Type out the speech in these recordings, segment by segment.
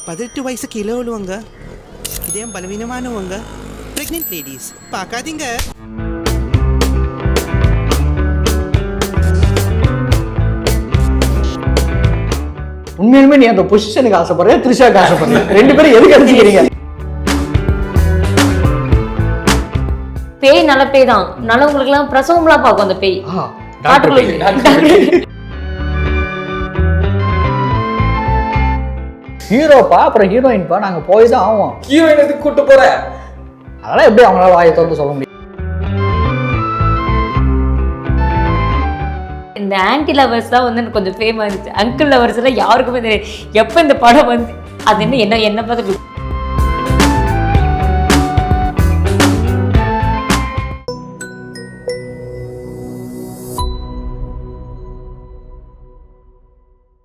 18 வயசு கிலோ உள்ளவங்க, இதயம் பலவீனமானவங்க, பிரெக்னென்ட் லேடிஸ் பார்க்காதீங்க. உண்மையுமே நீ அந்த பொசிஷனுக்கு ஆசைப்படுற, த்ரிஷாக்கு ஆசைப்படுற, ரெண்டு பேரும் எதுக்கு அடிச்சுக்கிறீங்க? பேய் நல்ல பேய் தான், நல்லவங்களுக்குலாம் பிரசவம்லாம் பார்க்கும் அந்த பேய். ஹீரோப்பா அப்புறம் ஹீரோயின்ப்பா, நாங்க போய் தான் ஆவோம். ஹீரோயின் எதுக்கு கூட்டு போற? அதெல்லாம் எப்படி அவங்களால வாயை திறந்து சொல்ல முடியும்? இந்த ஆன்டி லவர்ஸ் தான் வந்து எனக்கு கொஞ்சம் ஃபேமஸ் இருந்துச்சு. அங்கிள் லவர்ஸ் எல்லாம் யாருக்குமே தெரியாது. எப்போ இந்த படம் வந்து அது என்ன பார்த்து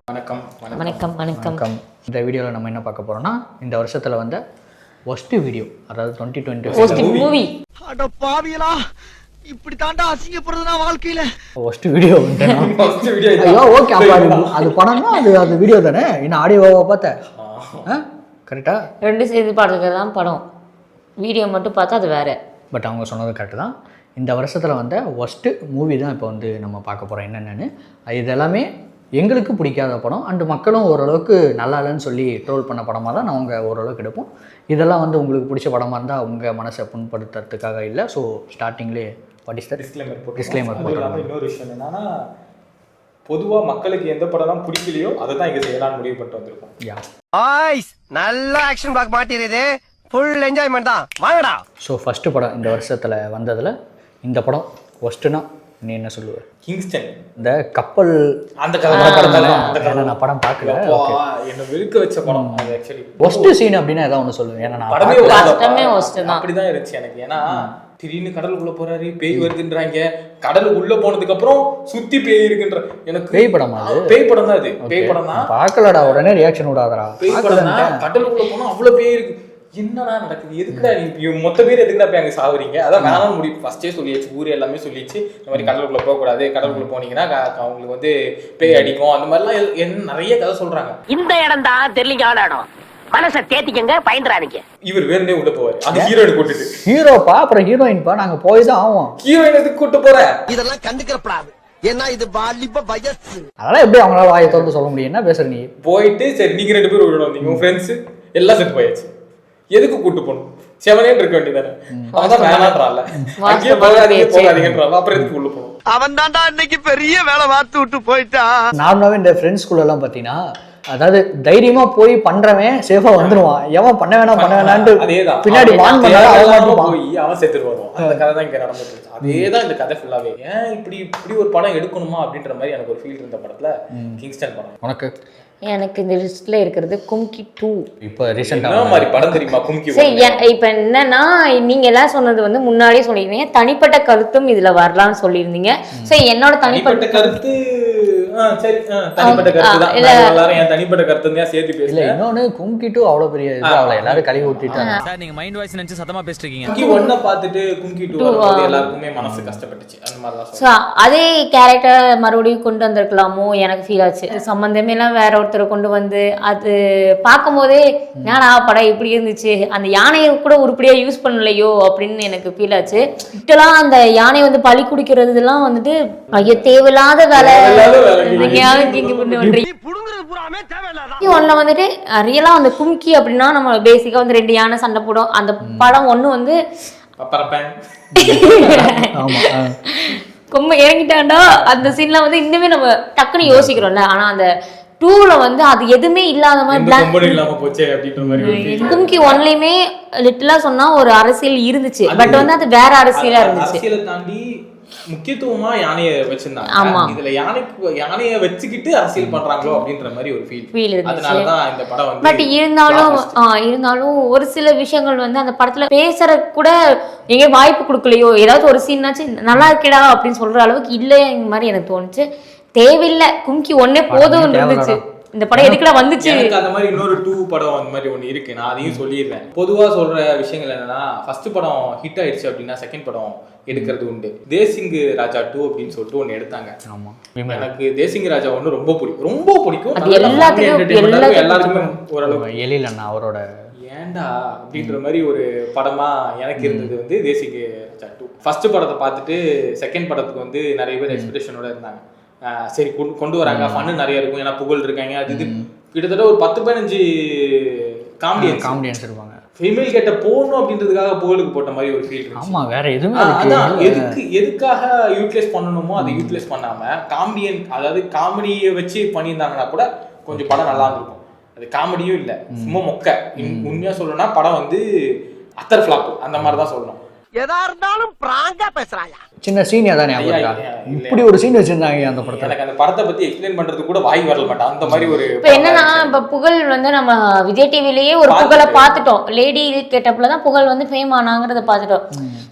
வணக்கம். வணக்கம் வணக்கம். இந்த வீடியோவில் நம்ம என்ன பார்க்க போறோம்னா, இந்த வருஷத்துல வந்த ஒஸ்ட் வீடியோ, அதாவது 2020 போஸ்ட் மூவி. அட பாவியலா, இப்படி தாண்டா அசிங்கப்படுறதுனா வாழ்க்கையில. ஒஸ்ட் வீடியோ ஃபர்ஸ்ட் வீடியோ ஐயோ ஓகே, அப்ப அது படம்னா அது வீடியோ தானே? என்ன ஆடியோவா பார்த்தேன்? கரெக்டா? ரெண்டு சேர்த்து பாடுறது தான் படம், வீடியோ மட்டும் பார்த்தா அது வேற. பட் அவங்க சொன்னது கரெக்டு தான். இந்த வருஷத்தில் வந்த ஒஸ்ட்டு மூவி தான் இப்போ வந்து நம்ம பார்க்க போகிறோம் என்னென்னு. இது எல்லாமே எங்களுக்கு பிடிக்காத படம், அண்டு மக்களும் ஓரளவுக்கு நல்லா இல்லைன்னு சொல்லி ட்ரோல் பண்ண படமாக தான் நாங்கள் ஓரளவுக்கு எடுப்போம். இதெல்லாம் வந்து உங்களுக்கு பிடிச்ச படமாக இருந்தால் உங்கள் மனசை புண்படுத்துறதுக்காக இல்லை. ஸோ ஸ்டார்டிங்லேயே வாட் இஸ் த டிஸ்க்ளைமர் போட்டுருக்காங்க. இன்னொரு விஷயம் என்னன்னா, பொதுவாக மக்களுக்கு எந்த படம்லாம் பிடிக்கலையோ அதை தான் இங்கே செய்யலாம்னு முடிவு பண்ணிட்டு வந்திருக்கோம். யா ஆய்ஸ் நல்ல ஆக்ஷன் பிளாக் மாட்டிருது, ஃபுல் என்ஜாய்மெண்ட் தான், வாங்கடா. ஸோ ஃபஸ்ட்டு படம் இந்த வருஷத்தில் வந்ததில் இந்த படம் ஒஸ்ட்டுனா நீ என்ன சொல்லுவ? கிங்ஸ்டன், இந்த கப்பல் அந்த படம் தானே? அந்த நான் படம் பார்க்கல. என்ன வெறுக்க வச்ச படம் அது. ஆக்சுவலி ஒஸ்ட்டு சீன் அப்படின்னா ஏதாவது ஒன்று சொல்லுவேன். ஏன்னா நான் படமே கஷ்டமே worst தான். அப்படிதான் இருந்துச்சு எனக்கு. ஏன்னா திடீர்னு கடலுக்குள்ள போறாரு, பேய் வருதுன்றாங்க. கடலுக்குள்ள போனதுக்கு அப்புறம் சுத்தி பேய் இருக்குன்ற, எனக்கு பேய் படமா அது? பேய் படம் தான் அது. பேய் படம் தான். பார்க்கலடா, உடனே ரியாக்ஷன் விடாதடா. பேய் படம் தான். கடலுக்குள்ள போனா அவ்வளவு பேய் இருக்கு. என்னடா நடக்குது? எதுக்குடா நீ மொத்த பேர் எதுக்குடா போய் அங்க சாவுறீங்க? அதான் வேணாம்னு முடிவு ஃபர்ஸ்டே சொல்லியாச்சு. ஊர் எல்லாமே சொல்லிச்சு, இந்த மாதிரி கடலுக்குள்ள போகக்கூடாது, கடலுக்குள்ள போனீங்கன்னா அவங்களுக்கு வந்து பேய் அடிக்கும், அந்த மாதிரிலாம் என்ன நிறைய கதை சொல்றாங்க. இந்த இடம் தான் தெரியல இடம், மனசை தேத்திக்கங்க, பயந்துறாதீங்க. இவர் வேணுனே உள்ள போவாரு, அது ஹீரோயின் கூட்டிட்டு. ஹீரோப்பா அப்புறம் ஹீரோயின்ப்பா, நாங்க போய் தான் ஆவோம். ஹீரோயின் எதுக்கு கூட்டு போற? இதெல்லாம் கண்டுக்கிறப்படாது, ஏன்னா இது வாலிப வயசு. அதெல்லாம் எப்படி அவங்களால வாயை திறந்து சொல்ல முடியும்? என்ன பேசுற நீ? போயிட்டு சரி நீங்க ரெண்டு பேரும் விடணும், நீங்க உங்க ஃப்ரெண்ட்ஸ் எல்லாம் செத்து போயாச்சு, எதுக்கு கூட்டு போகணும்? செவனேன்னு இருக்க வேண்டியதானே? அவன் வேணான்றான்ல, அங்கேயே போகாதீங்கன்றான், அப்புறம் எதுக்கு உள்ள போகணும்? அவன் தாண்டா இன்னைக்கு பெரிய வேலை பார்த்து விட்டு போயிட்டான். நார்மலாவே இந்த ஃப்ரெண்ட்ஸ்குள்ள எல்லாம் பாத்தீங்கன்னா, அதாவது தைரியமா போய் பண்றவன் சேஃபா வந்துருவான், எவன் பண்ண வேணான்ட்டு அதேதான் பின்னாடி வான் பண்ணாலும் அவன் போய் அவன் செத்துட்டு வருவான். அந்த கதை தான் இங்க நடந்துட்டு இருக்கு. அதேதான் இந்த கதை ஃபுல்லாவே. ஏன் இப்படி ஒரு படம் எடுக்கணுமா அப்படின்ற மாதிரி எனக்கு ஒரு ஃபீல் இருந்த படத்துல கிங்ஸ்டன் படம். உனக்கு? எனக்கு இந்த லிஸ்ட்ல இருக்கிறது கும்கி 2. இப்போ ரீசெண்டா என்ன மாதிரி படம் தெரியுமா கும்கி? சரி, இப்ப என்னன்னா, நீங்க எல்லாம் சொன்னது வந்து முன்னாடியே சொல்லியிருந்தீங்க, தனிப்பட்ட கருத்தும் இதுல வரலாம்னு சொல்லியிருந்தீங்க. சரி, என்னோட தனிப்பட்ட கருத்து சரி, தனிப்பட்ட கருத்து தான். எல்லாரும் என் தனிப்பட்ட கருத்து தான் சேர்த்து இல்ல. பேசல. இன்னொன்னு கும்கி 2 அவ்வளவு பெரிய இது, அவளை எல்லாரும் கழுவி ஊத்திட்டாங்க. சார் நீங்க மைண்ட் வாய்ஸ் நினைச்சு சத்தமா பேசிட்டு இருக்கீங்க. கும்கி 1 பார்த்துட்டு கும்கி 2 வரும்போது எல்லாருக்குமே மனசு கஷ்டப்பட்டுச்சு. அந்த மாதிரி தான் ஸோ அதே கேரக்டர் மறுபடியும் கொண்டு வந்திருக்கலாமோ எனக்கு ஃபீல் ஆச்சு. சம்மந்தமே எல்லாம் வேற ஒருத்தரை கொண்டு வந்து அது பார்க்கும்போதே என்னடா படம் இப்படி இருந்துச்சு, அந்த யானையை கூட உருப்படியா யூஸ் பண்ணலையோ அப்படின்னு எனக்கு ஃபீல் ஆச்சு. இப்பெல்லாம் அந்த யானை வந்து பழி குடிக்கிறதுலாம் வந்துட்டு ஐயோ தேவையில்லாத வேலை. ஒன்னுல வந்துட்டு ரியலா அந்த கும்கி அப்படின்னா நம்ம பேசிக்கா வந்து 2 யானை சண்டை போடும். அந்த படம் ஒண்ணு வந்து கொம்ப இறங்கிட்டாண்டா அந்த சீன்ல வந்து இன்னுமே நம்ம டக்குன்னு யோசிக்கிறோம்ல. ஆனா அந்த 2ல வந்து அது எதுவுமே இல்லாத மாதிரி கும்கி 1லயுமே லிட்டலா சொன்னா ஒரு அரசியல் இருந்துச்சு. பட் வந்து அது வேற அரசியலா இருந்துச்சு. முக்கியத்துவமா யானையை வச்சிருந்தாங்க. இதுல யானையை வச்சுக்கிட்டு அரசியல் பண்றாங்களோ அப்படின்ற மாதிரி ஒரு ஃபீல் இருந்துச்சு. அதனாலதான் இந்த படம் வந்து பட் இருந்தாலும் ஒரு சில விஷயங்கள் வந்து அந்த படத்துல பேசுற கூட எங்க வாய்ப்பு கொடுக்கலையோ, ஏதாவது ஒரு சீன்னாச்சு நல்லா இருக்கேடா அப்படின்னு சொல்ற அளவுக்கு இல்லைங்க மாதிரி எனக்கு தோணுச்சு. தேவையில்லை, கும்கி 1 போதும் இருந்துச்சு. இந்த படம் எதுக்குடா வந்துச்சு. எனக்கு அந்த மாதிரி இன்னொரு 2 படம் அந்த மாதிரி ஒன்று இருக்கு, நான் அதையும் சொல்லிடுறேன். பொதுவாக சொல்ற விஷயங்கள் என்னன்னா, ஃபர்ஸ்ட் படம் ஹிட் ஆயிடுச்சு அப்படின்னா செகண்ட் படம் எடுக்கிறது உண்டு. தேசிங் ராஜா 2 அப்படின்னு சொல்லிட்டு ஒன்று எடுத்தாங்க. ஆமா, எனக்கு தேசிங் ராஜா ஒன்று ரொம்ப பிடிக்கும். அது எல்லாருக்குமே ஓரளவுக்கு எழில் அண்ணா அவரோட ஏண்டா அப்படின்ற மாதிரி ஒரு படமா எனக்கு இருந்தது வந்து தேசிங் ராஜா 2. ஃபர்ஸ்ட் படத்தை பார்த்துட்டு செகண்ட் படத்துக்கு வந்து நிறைய பேர் எக்ஸ்பெக்டேஷனோட இருந்தாங்க. சரி கொண்டு வராங்க, ஃபன்னு நிறைய இருக்கும், ஏன்னா புகழ் இருக்காங்க, அது இது கிட்டத்தட்ட ஒரு 10-15 காமெடியன்ஸ் இருப்பாங்க. ஃபீமேல் கேட்ட போகணும் அப்படின்றதுக்காக புகழுக்கு போட்ட மாதிரி ஒரு ஃபீல் இருந்துச்சு. ஆமா, வேற எதுவுமே அதான் எதுக்காக யூட்டிலைஸ் பண்ணணுமோ அதை யூட்டிலைஸ் பண்ணாம காமெடியன், அதாவது காமெடியை வச்சு பண்ணியிருந்தாங்கன்னா கூட கொஞ்சம் படம் நல்லா இருந்திருக்கும். அது காமெடியும் இல்லை, சும்மா மொக்க. உண்மையா சொல்லணும்னா படம் வந்து அத்தர் ஃபிளாப் அந்த மாதிரி தான் சொல்லணும். எதா இருந்தாலும் பிராங்கா பேசுறாயா. சின்ன சீனியா தானே இப்படி ஒரு சீன் வச்சிருந்தாங்க அந்த படத்தை. எனக்கு அந்த படத்தை பத்தி எக்ஸ்பிளைன் பண்றது கூட வாய் வரல மாட்டேன், அந்த மாதிரி ஒரு. இப்போ என்னன்னா, இப்போ புகழ் வந்து நம்ம விஜய் டிவிலேயே ஒரு புகழை பார்த்துட்டோம். லேடி கேட்டப்ல தான் புகழ் வந்து ஃபேம் ஆனாங்கிறத பார்த்துட்டோம்.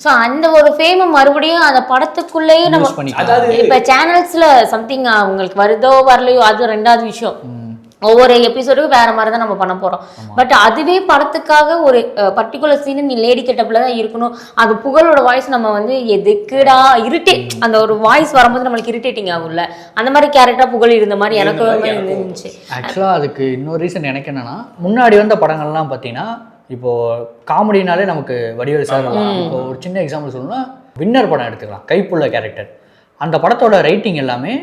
ஸோ அந்த ஒரு ஃபேமை மறுபடியும் அந்த படத்துக்குள்ளேயே நம்ம, அதாவது இப்போ சேனல்ஸ்ல சம்திங் அவங்களுக்கு வருதோ வரலையோ அது ரெண்டாவது விஷயம். ஒவ்வொரு எபிசோடுக்கும் வேற மாதிரி தான் நம்ம பண்ண போறோம். பட் அதுவே படத்துக்காக ஒரு பர்டிகுலர் சீன் நீ லேடி கெட்டப்ல தான் இருக்கணும், அது புகழோட வாய்ஸ் நம்ம வந்து எதுக்குடா அந்த ஒரு வாய்ஸ் வரும்போது நம்மளுக்கு இரிட்டேட்டிங் ஆகும்ல, அந்த மாதிரி கேரக்டரா புகழ் இருந்த மாதிரி எனக்கு இருந்துச்சு. ஆக்சுவலா அதுக்கு இன்னொரு ரீசன் எனக்கு என்னன்னா, முன்னாடி வந்த படங்கள்லாம் பார்த்தீங்கன்னா, இப்போ காமெடினாலே நமக்கு வடிவேல் சார். இப்போ ஒரு சின்ன எக்ஸாம்பிள் சொல்லணும்னா, வின்னர் படம் எடுத்துக்கலாம், கைப்புள்ள கேரக்டர். அந்த படத்தோட ரைட்டிங் எல்லாமே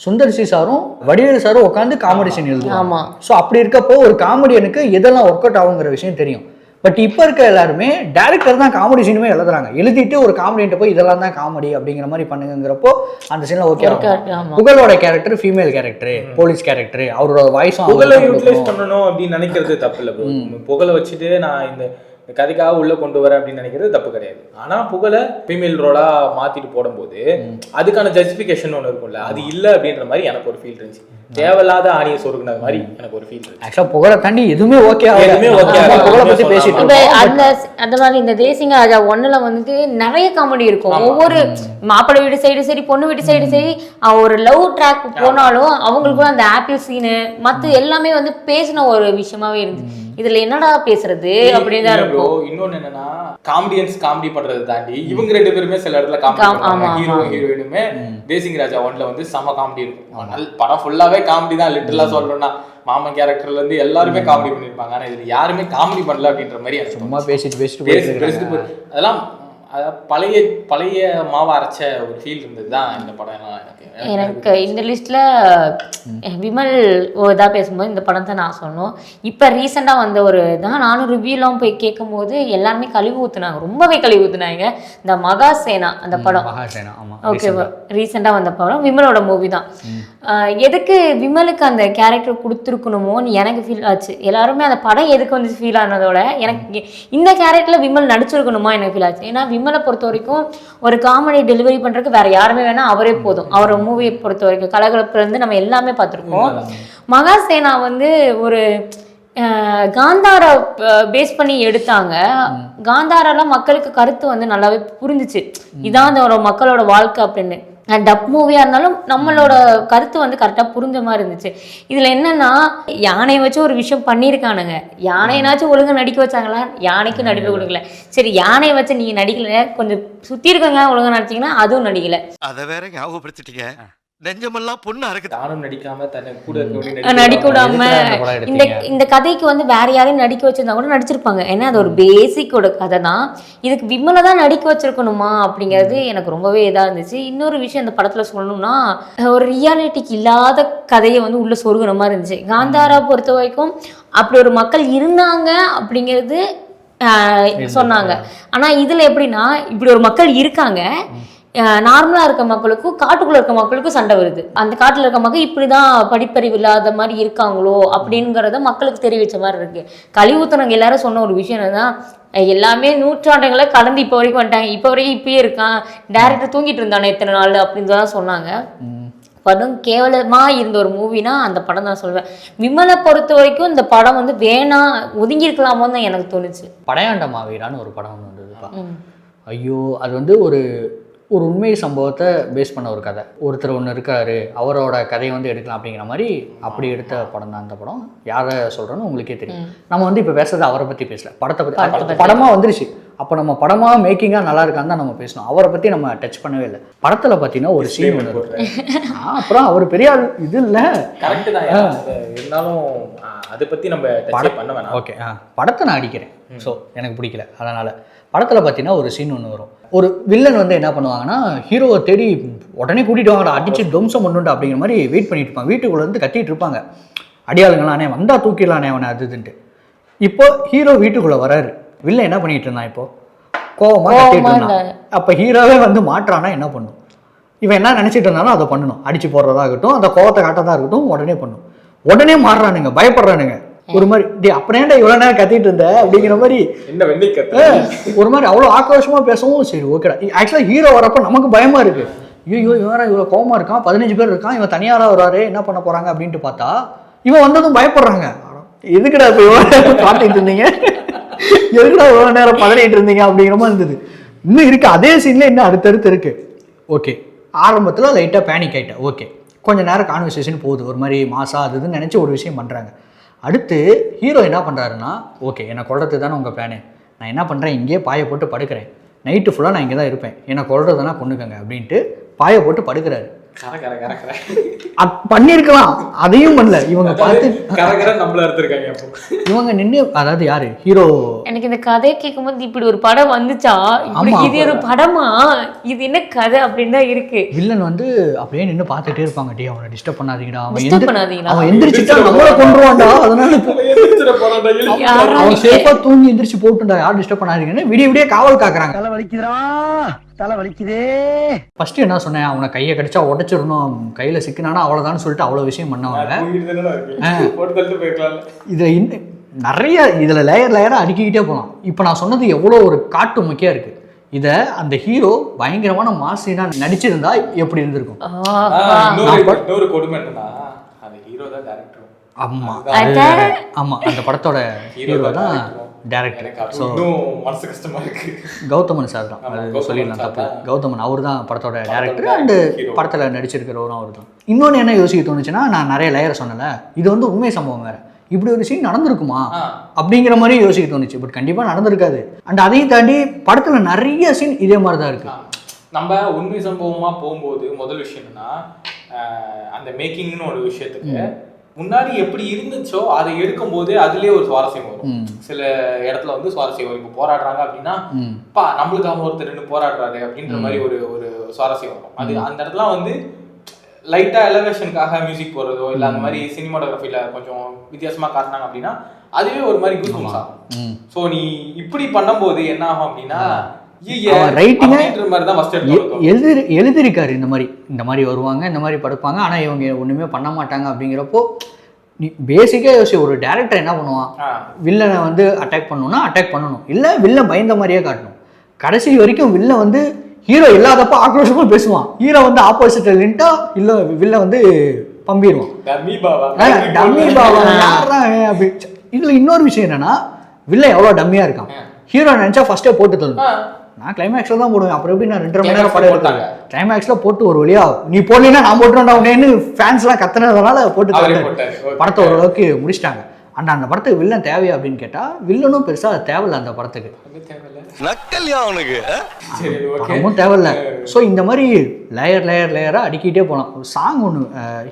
சுந்தர்சி சாரும் வடிவேலு சாரும் உட்காந்து காமெடி சீன் எழுதுவாங்க. ஸோ அப்படி இருக்கப்போ ஒரு காமெடியனுக்கு எதெல்லாம் ஒர்க் அவுட் ஆகுங்கிற விஷயம் தெரியும். பட் இப்போ இருக்க எல்லாருமே டேரக்டர் தான் காமெடி சீனுமே எழுதுறாங்க. எழுதிட்டு ஒரு காமெடின்ட்டு போய் இதெல்லாம் தான் காமெடி அப்படிங்கிற மாதிரி பண்ணுங்கிறப்போ அந்த சீன்ல ஓகே. புகழோட character female character, police character, அவரோட வாய்ஸும் புகழை யூட்டிலைஸ் பண்ணணும் அப்படின்னு நினைக்கிறது தப்பு இல்லை. புகழை வச்சுட்டு நான் இந்த கதைக்காக உள்ள கொண்டு வரேன் அப்படின்னு நினைக்கிறது தப்பு கிடையாது. ஆனா புகழை ஃபீமேல் ரோலா மாத்திட்டு போடும்போது அதுக்கான ஜஸ்டிஃபிகேஷன் ஒன்று இருக்கும்ல, அது இல்லை அப்படின்ற மாதிரி எனக்கு ஒரு ஃபீல் இருந்துச்சு. தேவையில்லாத ஆடியோ சொருக்குன மாதிரி எனக்கு ஒரு ஃபீல் இருந்துச்சு. ஆக்சுவலா புகழை தாண்டி எதுவுமே ஓகே புகழை பத்தி பேசிட்டு அந்த மாதிரி இந்த தேசிங்க ராஜா 1ல வந்துட்டு நிறைய காமெடி இருக்கும். ஒவ்வொரு மாப்பிள்ளை வீடு சைடு சரி, பொண்ணு வீட்டு சைடு சரி, ஒரு லவ் ட்ராக் போனாலும் அவங்களுக்கும் அந்த ஆப்பிள் சீனு மற்ற எல்லாமே வந்து பேசின ஒரு விஷயமாவே இருந்துச்சு. இதுல என்னடா பேசுறது அப்படின்னு தான் இருக்கும். இன்னொன்னு என்னன்னா, காமெடியன்ஸ் காமெடி பண்றது தாண்டி இவங்க 2 பேருமே சில இடத்துல காமெடி, ஹீரோ ஹீரோயினுமே தேசிங் ராஜா 1ல வந்து செம காமெடி இருக்கும். படம் ஃபுல்லாவே காமெடி தான். லிட்டரலா சொல்லணும்னா மாமன் கேரக்டர்ல இருந்து எல்லாருமே காமெடி பண்ணிருப்பாங்க. ஆனா இதுல யாருமே காமெடி பண்ணல அப்படின்ற மாதிரி சும்மா பேசிட்டு அதெல்லாம் பழைய மாவை அரைச்ச ஒரு ஃபீல் இருந்தது தான் இந்த படம். எனக்கு இந்த லிஸ்ட்ல விமல் இதாக பேசும்போது இந்த படம் தான் நான் சொன்னோம். இப்போ ரீசெண்டாக வந்த ஒரு தான் நானும் ரிவ்யூலாம் போய் கேட்கும் போது எல்லாருமே கழிவு ஊற்றுனாங்க, ரொம்பவே கழிவு ஊற்றுனாங்க. இந்த மகாசேனா அந்த படம், ஓகேவா, ரீசெண்டாக வந்த படம் விமலோட மூவி தான். எதுக்கு விமலுக்கு அந்த கேரக்டர் கொடுத்துருக்கணுமோன்னு எனக்கு ஃபீல் ஆச்சு. எல்லாருமே அந்த படம் எதுக்கு வந்து ஃபீல் ஆனதோட எனக்கு இந்த கேரக்டரில் விமல் நடிச்சிருக்கணுமா எனக்கு ஃபீல் ஆச்சு. ஏன்னா விமலை பொறுத்த வரைக்கும் ஒரு காமெடி டெலிவரி பண்ணுறதுக்கு வேற யாருமே வேணா அவரே போதும். அவரை மூவியை பொறுத்த வரைக்கும் கலகலப்புலேருந்து நம்ம எல்லாமே பார்த்துருக்கோம். மகாசேனா வந்து ஒரு காந்தாரா பேஸ் பண்ணி எடுத்தாங்க. காந்தாராலாம் மக்களுக்கு கருத்து வந்து நல்லாவே புரிஞ்சிச்சு, இதான் ஒரு மக்களோட வாழ்க்கை அப்படின்னு. டப் மூவியாக இருந்தாலும் நம்மளோட கருத்து வந்து கரெக்டாக புரிஞ்ச மாதிரி இருந்துச்சு. இதில் என்னன்னா, யானையை வச்சு ஒரு விஷயம் பண்ணியிருக்கானுங்க. யானைனாச்சும் ஒழுங்காக நடிக்க வச்சாங்களா? யானைக்கும் நடிப்பு கொடுக்கல. சரி, யானையை வச்சு நீங்கள் நடிக்கல, கொஞ்சம் சுற்றி இருக்கவங்க ஒழுங்காக நடிச்சிங்கன்னா அதுவும் நடிக்கல. அதை வேற ஞாபகப்படுத்திட்டீங்க. நெஞ்சமெல்லாம் பொண்ணு அறக்கு. தானும் நடிக்காம தன்னை கூட நடிக்க விடாம இந்த கதைக்கு வந்து வேற யாரையும் நடிக்க வச்சிருந்தா கூட நடிச்சிருப்பாங்க. ஏன்னா அது ஒரு பேசிக்கோட கதை தான். இதுக்கு விமலை தான் நடிக்க வச்சிருக்கணுமா அப்படிங்கிறது எனக்கு ரொம்பவே இதாக இருந்துச்சு. இன்னொரு விஷயம் இந்த படத்துல சொல்லணும்னா, ஒரு ரியாலிட்டிக்கு இல்லாத கதையை வந்து உள்ள சொருகிற மாதிரி இருந்துச்சு. காந்தாரா பொறுத்த வரைக்கும் அப்படி ஒரு மக்கள் இருந்தாங்க அப்படிங்கிறது சொன்னாங்க. ஆனா இதுல எப்படின்னா, இப்படி ஒரு மக்கள் இருக்காங்க, நார்மலாக இருக்க மக்களுக்கும் காட்டுக்குள்ளே இருக்க மக்களுக்கும் சண்டை வருது. அந்த காட்டில் இருக்க மக்கள் இப்படி தான் படிப்பறிவு இல்லாத மாதிரி இருக்காங்களோ அப்படிங்கிறத மக்களுக்கு தெரிவித்த மாதிரி இருக்கு. கழிவுத்தனங்க எல்லாரும் சொன்ன ஒரு விஷயம் என்னன்னா, எல்லாமே நூற்றாண்டுகளை கடந்து இப்போ வரைக்கும் வந்துட்டாங்க, இப்போ வரைக்கும் இப்பயே இருக்கான், டேரக்டர் தூங்கிட்டு இருந்தானே எத்தனை நாள் அப்படின்னு தான் சொன்னாங்க. படம் கேவலமாக இருந்த ஒரு மூவினா அந்த படம் தான் சொல்வேன். விமலை பொறுத்த வரைக்கும் இந்த படம் வந்து வேணாம், ஒதுங்கி இருக்கலாமோன்னு தான் எனக்கு தோணுச்சு. படையாண்ட மாவீரான்னு ஒரு படம் ஒன்று வந்ததுப்பா. ஐயோ, அது வந்து ஒரு ஒரு உண்மை சம்பவத்தை பேஸ் பண்ண ஒரு கதை. ஒருத்தர் ஒன்று இருக்காரு, அவரோட கதையை வந்து எடுக்கலாம் அப்படிங்கிற மாதிரி அப்படி எடுத்த படம் தான் அந்த படம். யாரை சொல்கிறோன்னு உங்களுக்கே தெரியும். நம்ம வந்து இப்போ பேசுறது அவரை பற்றி பேசல, படத்தை பற்றி. படமாக வந்துருச்சு, அப்போ நம்ம படமாக மேக்கிங்காக நல்லா இருக்கான்னு தான் நம்ம பேசணும். அவரை பற்றி நம்ம டச் பண்ணவே இல்லை. படத்தில் பார்த்தீங்கன்னா ஒரு சீன் ஒன்று இருக்கும். அப்புறம் அவர் பெரிய ஆள் இது இல்லை, கரெக்டு தான். இருந்தாலும் அதை பற்றி நம்ம படம் பண்ண வேணாம். ஓகே, படத்தை நான் அடிக்கிறேன். ஸோ எனக்கு பிடிக்கல. அதனால் படத்தில் பார்த்தீங்கன்னா ஒரு சீன் ஒன்று வரும். ஒரு வில்லன் வந்து என்ன பண்ணுவாங்கன்னா, ஹீரோவை தேடி உடனே கூட்டிகிட்டு வாங்கடா, அடிச்சு துவம்சம் பண்ணுண்டா அப்படிங்கிற மாதிரி வெயிட் பண்ணிட்டு இருப்பாங்க. வீட்டுக்குள்ளே வந்து கத்திட்டு இருப்பாங்க, அடியாளுங்களானே வந்தால் தூக்கிடலானே அவனை அதுன்ட்டு. இப்போ ஹீரோ வீட்டுக்குள்ளே வராரு, வில்லன் என்ன பண்ணிட்டு இருந்தான், இப்போ கோவமாக கத்திட்டு இருந்தான். அப்போ ஹீரோவே வந்து மாற்றானா என்ன பண்ணும்? இவன் என்ன நினச்சிட்டு இருந்தாலும் அதை பண்ணணும். அடிச்சு போடுறதாகட்டும், அந்த கோவத்தை காட்டதாக இருக்கட்டும், உடனே பண்ணும். உடனே மாறுறானுங்க, பயப்படுறானுங்க. ஒரு மாதிரி அப்புறம் ஏன்டா இவ்வளோ நேரம் கத்திட்டு இருந்த அப்படிங்கிற மாதிரி ஒரு மாதிரி அவ்வளோ ஆக்ரோஷமாக பேசவும். சரி ஓகேடா. ஆக்சுவலாக ஹீரோ வரப்போ நமக்கு பயமாக இருக்குது. ஐயோ இவன் இவ்வளோ கோவமாக இருக்கான், 15 பேர் இருக்கான், இவன் தனியாராக வராரு, என்ன பண்ண போகிறாங்க அப்படின்ட்டு பார்த்தா இவன் வந்ததும் பயப்படுறாங்க. எதுக்குடா இப்போ இவ்வளோ பாட்டிட்டு இருந்தீங்க, எதுக்குடா இவ்வளோ நேரம் பதறிட்டு இருந்தீங்க அப்படிங்கிற மாதிரி இருந்தது. இன்னும் இருக்குது அதே சீனில், இன்னும் அடுத்தடுத்து இருக்குது. ஓகே, ஆரம்பத்தில் லைட்டாக பேனிக் ஆகிட்டேன். ஓகே, கொஞ்சம் நேரம் கான்வர்சேஷன் போகுது, ஒரு மாதிரி மாசா அதுன்னு நினச்சி ஒரு விஷயம் பண்ணுறாங்க. அடுத்து ஹீரோ என்ன பண்ணுறாருன்னா, ஓகே என்னை கொல்றது தானே உங்கள் பிளானு, நான் என்ன பண்ணுறேன், இங்கேயே பாயை போட்டு படுக்கிறேன், நைட்டு ஃபுல்லாக நான் இங்கே தான் இருப்பேன், என்னை கொல்றதுனா கொண்டுக்கங்க அப்படின்ட்டு பாயை போட்டு படுக்கிறாரு. பண்ணிருக்கலாம், அதையும் பண்ணல. இவங்க பார்த்து இவங்க நின்று, அதாவது யாரு ஹீரோ. எனக்கு இந்த கதையை கேட்கும்போது இப்படி ஒரு படம் வந்துச்சா, இது ஒரு படமா, இது என்ன கதை அப்படின்னு தான் இருக்கு. வில்லன் வந்து அப்படியே நின்று பார்த்துட்டே இருப்பாங்க. டே அவனை டிஸ்டர்ப் பண்ணாதீங்கடா, அவன் எந்திரிச்சுட்டா நம்மள கொண்டுருவான்டா, அதனால அவன் சேஃபா தூங்கி எந்திரிச்சு போட்டுண்டா, யாரும் டிஸ்டர்ப் பண்ணாதீங்கன்னு விடிய விடிய காவல் காக்குறாங்க. தலை வலிக்குதுடா, தலை வலிக்குதே. ஃபர்ஸ்ட் என்ன சொன்னேன், அவனை கையை கடிச்சா உடைச்சிடணும், கையில சிக்கினானா அவ்வளவுதான் சொல்லிட்டு அவ்வளவு விஷயம் பண்ணவங்க. இது நிறைய இதுல லேயரா அடுக்கிக்கிட்டே போகலாம். இப்போ நான் சொன்னது எவ்வளோ ஒரு காட்டு முக்கியம் இருக்கு. இதை அந்த ஹீரோ பயங்கரமான மாசினா நடிச்சிருந்தா எப்படி இருந்திருக்கும். ஆமா ஆமா, அந்த படத்தோட ஹீரோ தான் டைரக்டர். ஸோ கௌதமன் சார் தான், அது சொல்லிடலாம் தப்பு. கௌதமன் அவர் தான் படத்தோட டைரக்டர் அண்டு படத்தில் நடிச்சிருக்கிறவரும் அவர் தான். இன்னொன்று என்ன யோசிக்க தோணுச்சுன்னா, நான் நிறைய லேயரை சொன்னல, இது வந்து உண்மை சம்பவம் வேறு, இப்படி ஒரு சீன் நடந்திருக்குமா அப்படிங்கிற மாதிரி யோசிக்க தோணுச்சு. பட் கண்டிப்பாக நடந்திருக்காது. அண்ட் அதையும் தாண்டி படத்தில் நிறைய சீன் இதே மாதிரி தான் இருக்கு. நம்ம உண்மை சம்பவமாக போகும்போது முதல் விஷயம் என்னன்னா, அந்த மேக்கிங்னு ஒரு விஷயத்துக்கு முன்னாடி எப்படி இருந்துச்சோ அதை எடுக்கும் போது அதுலயே ஒரு சுவாரஸ்யம் வரும். சில இடத்துல வந்து சுவாரஸ்யம் வரும். இப்போ போராடுறாங்க அப்படின்னா, நம்மளுக்காக ஒருத்தர் நின்று போராடுறாரு அப்படின்ற மாதிரி ஒரு ஒரு சுவாரஸ்யம் வரும். அது அந்த இடத்துல வந்து லைட்டா எலவேஷனுக்காக மியூசிக் போடுறதோ இல்லை அந்த மாதிரி சினிமாட்டோகிராஃபில கொஞ்சம் வித்தியாசமா காட்டினாங்க அப்படின்னா அதுவே ஒரு மாதிரி கூஸ்பம்ஸ் ஆகும். ஸோ நீ இப்படி பண்ணும்போது என்ன ஆகும் அப்படின்னா, எழுதிருக்காரு இந்த மாதிரி வருவாங்க, இந்த மாதிரி படுப்பாங்க, ஆனா இவங்க ஒண்ணுமே பண்ண மாட்டாங்க அப்படிங்கிறப்போ நீ பேசிக்கா யோசி. ஒரு டைரக்டர் என்ன பண்ணுவான், வில்லனை வந்து அட்டாக் பண்ணணும்னா அட்டாக் பண்ணணும், இல்ல வில்லன் பயந்த மாதிரியே காட்டணும். கடைசி வரைக்கும் வில்லன் வந்து ஹீரோ இல்லாதப்ப ஆக்ரோஷமா பேசுவான், ஹீரோ வந்து ஆப்போசிட்ல நின்ட்டா இல்ல வில்லன் வந்து பம்பிடுவான். இதுல இன்னொரு விஷயம் என்னன்னா, வில்லன் எவ்வளவு டம்மியா இருக்கான், ஹீரோ நினைச்சா ஃபர்ஸ்டே போட்டு தரணும். நான் கிளைமேக்ஸ்ல தான் போடுவேன், அப்புறம் எப்படி நான் 2.5 மணி நேரம் படம் எடுத்தாங்க, கிளைமேக்ஸ்ல போட்டு ஒரு வழியா நீ போடலன்னா நான் போட்டுறேன்னு ஃபேன்ஸ் எல்லாம் கத்துனதுனால போட்டு படத்தை ஓரளவுக்கு முடிச்சிட்டாங்க. அண்ட் அந்த படத்துக்கு வில்லன் தேவையா அப்படின்னு கேட்டா, வில்லனும் பெருசா தேவையில்லை அந்த படத்துக்கு, படமும் தேவையில்லை. ஸோ இந்த மாதிரி லேயரா அடிக்கிட்டே போகலாம். ஒரு சாங் ஒன்று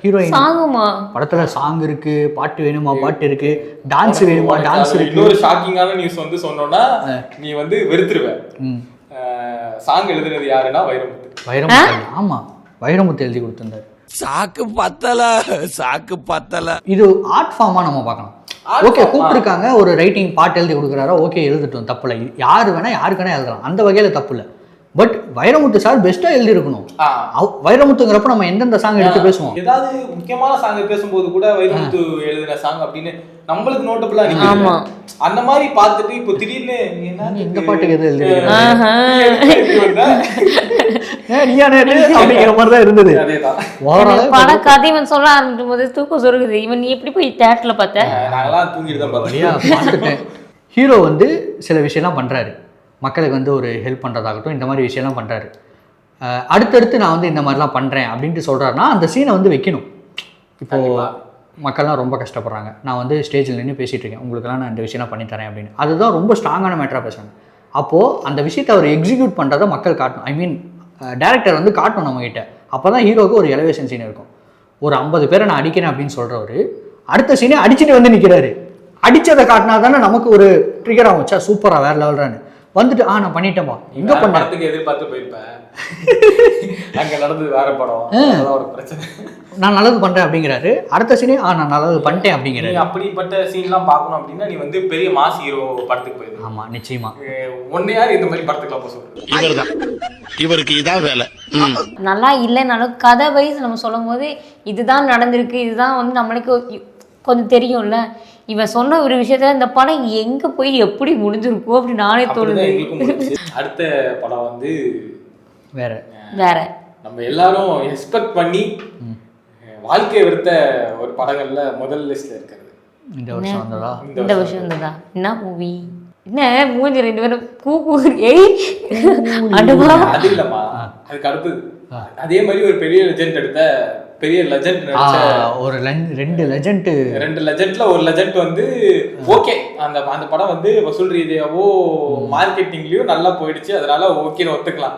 ஹீரோயின் படத்துல சாங் இருக்கு, பாட்டு வேணுமா பாட்டு இருக்கு, டான்ஸ் வேணுமா டான்ஸ் இருக்கு. இன்னொரு ஷாக்கிங்கான நியூஸ் வந்து சொன்னோம்னா நீ வந்து வெறுத்துருவ. சாங் எழுதுனது யாருன்னா வைரமுத்து. ஆமா, வைரமுத்து எழுதி கொடுத்திருந்தாரு. சாக்கு பத்தல. இது ஆர்ட் ஃபார்மா நம்ம பார்க்கலாம். ஓகே, கூப்பிட்டுருக்காங்க, ஒரு ரைட்டிங் பாட்டு எழுதி கொடுக்குறாரா, ஓகே எழுதிட்டோம், தப்பு இல்லை. யாரு வேணா யாருக்கு வேணா எழுதலாம், அந்த வகையில தப்பு இல்லை. பட் வைரமுத்து சார் பெஸ்டா எழுதி இருக்கணும். வைரமுத்துங்கிறப்ப நம்ம எந்தெந்த சாங் எடுத்து பேசுவோம், ஏதாவது முக்கியமான சாங் பேசும்போது கூட வைரமுத்து எழுதின சாங் அப்படின்னு நம்மளுக்கு நோட்டபிளா நிக்கும். அந்த மாதிரி பார்த்துட்டு இப்போ திடீர்னு இந்த பாட்டுக்கு எது எழுதி அப்படிங்கிற மாதிரி தான் இருந்தது. படம் கதை இவன் சொல்ல ஆரம்பிக்கும் போது தூக்கம் சொருகுது. இவன் நீ எப்படி போய் தியேட்டர்ல பார்த்த? நாங்களாம் தூங்கிட்டு தான் பார்த்துட்டேன். ஹீரோ வந்து சில விஷயம்லாம் பண்றாரு, மக்களுக்கு வந்து ஒரு ஹெல்ப் பண்ணுறதாகட்டும், இந்த மாதிரி விஷயம்லாம் பண்ணுறாரு. அடுத்தடுத்து நான் வந்து இந்த மாதிரிலாம் பண்ணுறேன் அப்படின்ட்டு சொல்கிறாருன்னா அந்த சீனை வந்து வைக்கணும். இப்போது மக்கள்லாம் ரொம்ப கஷ்டப்படுறாங்க, நான் வந்து ஸ்டேஜில் நின்று பேசிகிட்டு இருக்கேன், உங்களுக்கெல்லாம் நான் இந்த விஷயம்லாம் பண்ணித்தரேன் அப்படின்னு. அதுதான் ரொம்ப ஸ்ட்ராங்கான மேட்டராக பேசுகிறாங்க. அப்போது அந்த விஷயத்தை அவர் எக்ஸிக்யூட் பண்ணுறதை மக்கள் காட்டணும். ஐ மீன் டேரக்டர் வந்து காட்டணும் நம்மகிட்ட. அப்போ தான் ஹீரோவுக்கு ஒரு எலவேஷன் சீன் இருக்கும். ஒரு 50 பேரை நான் அடிக்கிறேன் அப்படின்னு சொல்கிறவர் அடுத்த சீனே அடிச்சுட்டு வந்து நிற்கிறாரு. அடித்ததை காட்டினா தானே நமக்கு ஒரு ட்ரிகர் ஆகும், வச்சா சூப்பராக வேறு லெவல்றான்னு வந்துட்டு நான் பண்ணிட்டேன்ப்பா எங்கே பண்ணதுக்கு எதிர்பார்த்து போயிருப்பேன். அங்கே நடந்தது வேற படம், ஒரு பிரச்சனை. நான் நல்லது பண்ணுறேன் அப்படிங்கிறாரு, அடுத்த சீனே நான் நல்லது பண்ணிட்டேன் அப்படிங்கிறாரு. அப்படிப்பட்ட சீன்லாம் பார்க்கணும் அப்படின்னா நீ வந்து பெரிய மாஸ் ஹீரோ படத்துக்கு போயிரு. ஆமாம், நிச்சயமா. ஒன்னு யார் இந்த மாதிரி படத்துக்குலாம் போக சொல்றேன், இவருக்கு இதான் வேலை. நல்லா இல்லைனாலும் கதை வைஸ் நம்ம சொல்லும் போது இதுதான் நடந்திருக்கு, இதுதான் வந்து நம்மளுக்கு கொஞ்சம் தெரியும்ல. இவன் சொன்ன ஒரு விஷயத்துல இந்த படம் எங்க போய் எப்படி முடிஞ்சிருக்கும் அப்படி நானே தோணுது. அடுத்த படம் வந்து வேற நம்ம எல்லாரும் எக்ஸ்பெக்ட் பண்ணி வாழ்க்கை வெறுத்த ஒரு படங்கள்ல முதல் லிஸ்ட்ல இருக்கிறது. இந்த வருஷம் வந்ததா? இந்த வருஷம் வந்ததா? என்ன மூவி? என்ன மூஞ்சி 2 பேரும் கூ ஏய் அடவா. அது இல்லம்மா, அதுக்கு அடுத்து அதே மாதிரி ஒரு பெரிய லெஜெண்ட் எடுத்த பெரிய லெஜெண்ட் நடிச்ச ஒரு 2 லெஜெண்ட்ல ஒரு லெஜெண்ட் வந்து ஓகே, அந்த படம் வந்து வசூல் ரீதியாவோ மார்க்கெட்டிங்லயும் நல்லா போயிடுச்சு, அதனால ஓகேன்னு ஒத்துக்கலாம்.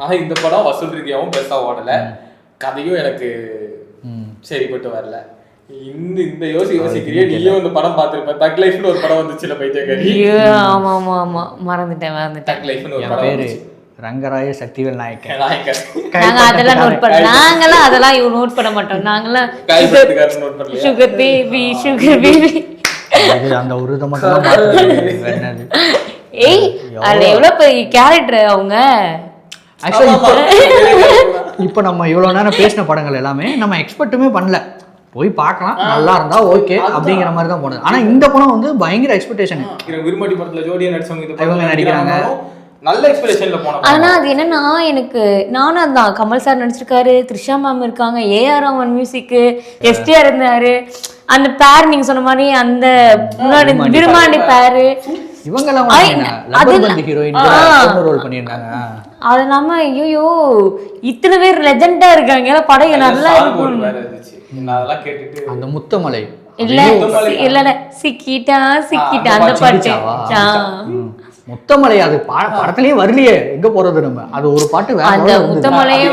ஆனா இந்த படம் வசூல் ரீதியாவும் பெருசா ஓடல, கதையும் எனக்கு சரிப்பட்டு வரல. இந்த யோசிக்கிறியே நீயும் இந்த படம் பார்த்திருப்ப, தக் லைஃப்னு ஒரு படம் வந்துச்சுல பைத்தியக்காரி. ஆமா ஆமா ஆமா மறந்துட்டேன். தக் லைஃப்னு ஒரு படம் வந்துச்சு. ரங்கராய சக்திவேல் நாயக்கர். நாங்க அதெல்லாம் நோட் பண்ண, நாங்களாம் அதெல்லாம் நோட் பண்ண மாட்டோம். நாங்களாம் சுகர் பேபி அந்த ஒரு இதை மட்டும் தான். ஏய் அதுல எவ்வளவு பெரிய கேரக்டர் அவங்க. இப்போ நம்ம இவ்வளோ நேரம் பேசின படங்கள் எல்லாமே நம்ம எக்ஸ்பெக்ட்டுமே பண்ணல, போய் பார்க்கலாம் நல்லா இருந்தா ஓகே அப்படிங்கிற மாதிரி தான் போனது. ஆனா இந்த படம் வந்து பயங்கர எக்ஸ்பெக்டேஷன். விரும்படி படத்துல ஜோடியா நடிச்சவங்க இவங்க நடிக்கிறாங்க, நல்ல எக்ஸ்பெக்டேஷன்ல போனோம். ஆனா அது என்னன்னா எனக்கு நானும் அதான் கமல் சார் நடிச்சிருக்காரு, த்ரிஷா மேம் இருக்காங்க, ஏஆர் ரஹ்மான் மியூசிக்கு, எஸ்டிஆர் இருந்தாரு, அந்த பேர் நீங்க சொன்ன மாதிரி அந்த முன்னாடி விருமாண்டி பேரு இவங்கெல்லாம் ஹீரோயின் ரோல் பண்ணியிருந்தாங்க. அது இல்லாம ஐயோ இத்தனை பேர் லெஜெண்டா இருக்காங்க, படம் நல்லா இருக்கும். அந்த முத்தமலை இல்ல சிக்கிட்டா அந்த பாட்டு முத்தமலை அது படத்துலயே வரலையே, எங்க போறது நம்ம அது ஒரு பாட்டு அந்த முத்தமலையே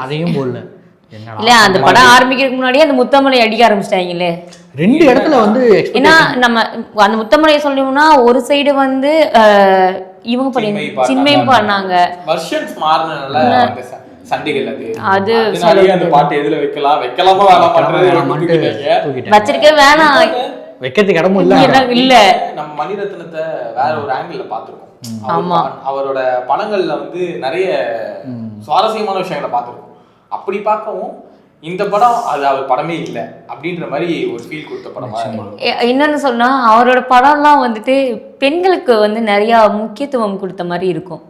அதையும் போடல. இல்ல அந்த படம் ஆரம்பிக்கிறதுக்கு முன்னாடியே அந்த முத்தமலை அடிக்க ஆரம்பிச்சிட்டாங்களே 2 இடத்துல வந்து. ஏன்னா நம்ம அந்த முத்தமலையை சொல்லணும்னா ஒரு சைடு வந்து இவங்க பண்ணி சின்மையும் பண்ணாங்க, வெர்ஷன்ஸ் மாறனனால சண்டைகள் அது அந்த பாட்டு எதுல வைக்கலாமா வச்சிருக்க வேணாம், வைக்கிறதுக்கு இடமும் இல்ல. நம்ம மணிரத்னத்தை வேற ஒரு ஆங்கிள் பார்த்திருக்கோம். அவரோட படங்கள்ல வந்து நிறைய சுவாரஸ்யமான விஷயங்களை பார்த்திருக்கோம். அப்படி பார்க்கவும் இந்த படம் அது அவர் படமே இல்லை அப்படின்ற மாதிரி ஒரு ஃபீல் கொடுத்த படம். என்னன்னு சொன்னா அவரோட படம்லாம் வந்துட்டு பெண்களுக்கு வந்து நிறைய முக்கியத்துவம் கொடுத்த மாதிரி இருக்கும்.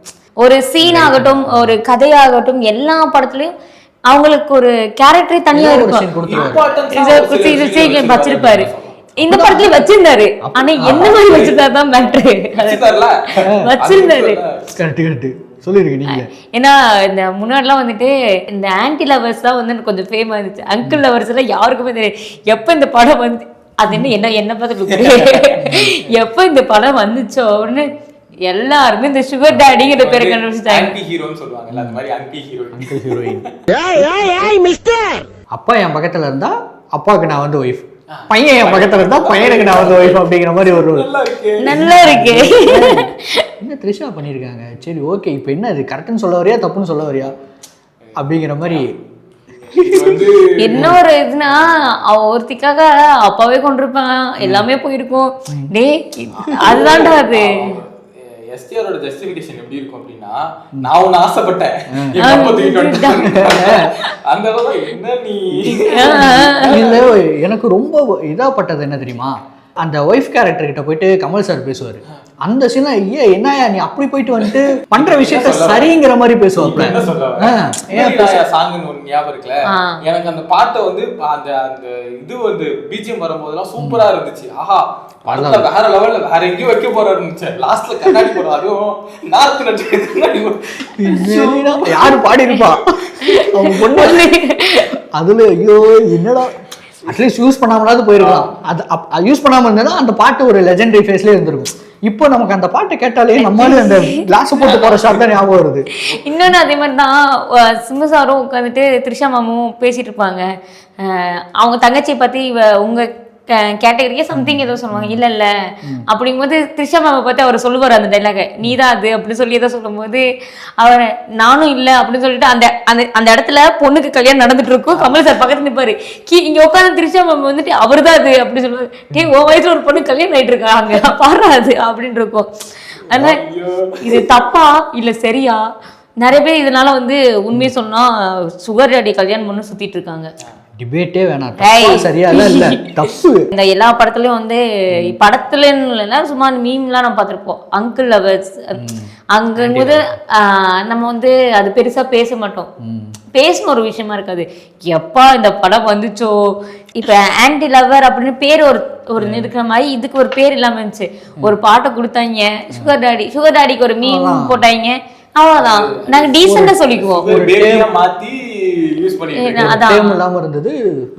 ஒரு சீன் ஆகட்டும், ஒரு கதையாகட்டும், எல்லா படத்துலயும் அவங்களுக்கு ஒரு கேரக்டரே தனியா இருக்கும், வச்சிருப்பாரு. இந்த படத்துலயும் வச்சிருந்தாரு, ஆனா என்ன மாதிரி வச்சிருந்தாரு தான் மேட்ரு. வச்சிருந்தாரு சொல்லிருக்கீங்க நீங்க. ஏன்னா இந்த முன்னாடிலாம் வந்துட்டு இந்த ஆன்டி லவர்ஸ் தான் வந்து கொஞ்சம் ஃபேமஸ் இருந்துச்சு, அங்கிள் லவர்ஸ் எல்லாம் யாருக்குமே தெரியாது. எப்போ இந்த படம் வந்து அது என்ன பார்த்து எப்போ இந்த படம் வந்துச்சோ அப்படின்னு எல்லாருமே இந்த சுகர் டாடிங்கிற பேரை கண்டுபிடிச்சாங்க. அப்பா என் பக்கத்துல இருந்தா அப்பாவுக்கு நான் வந்து ஒய்ஃப், பையன் என் பக்கத்துல இருந்தா பையனுக்கு நான் வந்து ஒய்ஃப் அப்படிங்கிற மாதிரி ஒரு நல்லா இருக்கு. என்ன த்ரிஷா பண்ணியிருக்காங்க, சரி ஓகே. இப்போ என்ன இது கரெக்டுன்னு சொல்ல வரியா தப்புன்னு சொல்ல வரியா அப்படிங்கிற மாதிரி. என்ன ஒரு இதுனா அவ ஒருத்திக்காக அப்பாவே கொண்டிருப்பான், எல்லாமே போயிருக்கும். டே அதுதான்டா அது. எஸ்டிஆரோட ஜஸ்டிஃபிகேஷன் எப்படி இருக்கும் அப்படின்னா, நான் ஒன்னு ஆசைப்பட்டேன் அந்த என்ன நீ. எனக்கு ரொம்ப இதாகப்பட்டது என்ன தெரியுமா, அந்த ஒய்ஃப் கேரக்டர் கிட்ட போயிட்டு கமல் சார் பேசுவார். அந்த சீனா என்னையா நீ அப்படி போயிட்டு வந்துட்டு பண்ற விஷயத்த சரிங்கிற மாதிரி பேசுவாப்ல. என்ன சொல்ல சாங்னு ஒன்று ஞாபகம் இருக்குல்ல, எனக்கு அந்த பாட்டை வந்து அந்த அந்த இது வந்து பிஜிஎம் வரும்போதெல்லாம் சூப்பரா இருந்துச்சு. ஆஹா படத்துல வேற லெவல்ல வேற எங்கேயும் வைக்க போறாரு இருந்துச்சு. லாஸ்ட்ல கண்ணாடி போறோம், அதுவும் நார்த்து நடிச்சு யாரு பாடி இருப்பா அவங்க பொண்ணு. அதுல ஐயோ என்னடா அட்லீஸ்ட் யூஸ் பண்ணாமலாவது போயிருக்கலாம். அது யூஸ் பண்ணாம இருந்தா அந்த பாட்டு ஒரு லெஜெண்டரி ஃபேஸ்லயே இருந்திருக்கும். இப்போ நமக்கு அந்த பாட்டை கேட்டாலே நம்மளால அந்த கிளாஸ் போட்டு போற ஷாட் தான் ஞாபகம் வருது. இன்னொன்று அதே மாதிரி தான் சிம்பு சாரும் உட்காந்துட்டு த்ரிஷா மாமும் பேசிட்டு இருப்பாங்க. அவங்க தங்கச்சியை பத்தி உங்க கேட்டகரியே சம்திங் ஏதோ சொல்லுவாங்க. இல்ல இல்ல அப்படிங்கும்போது த்ரிஷா மாமை பார்த்து அவர் சொல்லுவார் அந்த டைலாக, நீதான் அது அப்படின்னு சொல்லி ஏதோ சொல்லும் போது அவர் நானும் இல்லை அப்படின்னு சொல்லிட்டு அந்த அந்த அந்த இடத்துல பொண்ணுக்கு கல்யாணம் நடந்துட்டு இருக்கும். கமல் சார் பக்கத்துல நிற்பாரு, இங்க உட்காந்து த்ரிஷா மாமா வந்துட்டு அவர் தான் அது அப்படின்னு சொல்லுவாரு. டே உன் வயசுல ஒரு பொண்ணு கல்யாணம் ஆயிட்டு இருக்கா அங்க பாடுறாது அப்படின்னு இருக்கும். அதனால இது தப்பா இல்ல சரியா? நிறைய பேர் இதனால வந்து உண்மையை சொன்னா சுகர் டாடி கல்யாணம் பண்ணி சுத்திட்டு இருக்காங்க. டிபேட்டே வேணாம், சரியா இல்ல தப்பு. இந்த எல்லா படத்துலயும் வந்து படத்துலன்னு இல்லைன்னா சும்மா மீம்லாம் நம்ம பார்த்துருப்போம். அங்கிள் லவர்ஸ் அங்கும்போது நம்ம வந்து அது பெருசா பேச மாட்டோம், பேசணும் ஒரு விஷயமா இருக்காது. எப்பா இந்த படம் வந்துச்சோ, இப்ப ஆன்டி லவர் அப்படின்னு பேர் ஒரு இருக்கிற மாதிரி இதுக்கு ஒரு பேர் இல்லாம இருந்துச்சு. ஒரு பாட்டை கொடுத்தாங்க சுகர் டாடிக்கு ஒரு மீம் போட்டாங்க, அவ்வளவுதான். நாங்க டீசெண்டா சொல்லிக்குவோம். இல்லாம இருந்தது,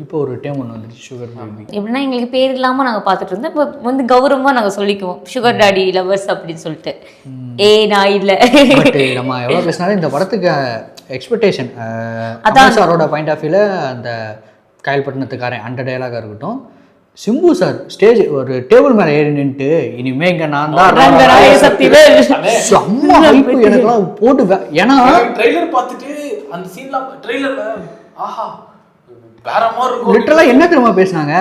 இப்போ ஒரு டேம் ஒன்று வந்துச்சு சுகர் பேபி. எப்படின்னா எங்களுக்கு பேர் இல்லாம நாங்க பார்த்துட்டு இருந்தோம், இப்போ வந்து கௌரவமா நாங்க சொல்லிக்குவோம் சுகர் டாடி லவர்ஸ் அப்படின்னு சொல்லிட்டு. நான் இல்ல நம்ம எவ்வளவு பேசினாலும் இந்த படத்துக்கு எக்ஸ்பெக்டேஷன் அதான் சாரோட பாயிண்ட் ஆஃப் வியூல அந்த காயல்பட்டினத்துக்காரன் அந்த டைலாகா இருக்கட்டும், சிம்பு சார் ஸ்டேஜ் ஒரு டேபிள் மேல ஏறி நின்றுட்டு இனிமே இங்க நான் தான் செம்ம ஹைப் எனக்குலாம் போட்டு. ஏன்னா ட்ரெய்லர் பார்த்துட்டு அந்த சீன்லாம் ட்ரெய்லர்ல ஆஹா வேற மாதிரி இருக்கும். லிட்டரலா என்ன தெரியுமா பேசினாங்க,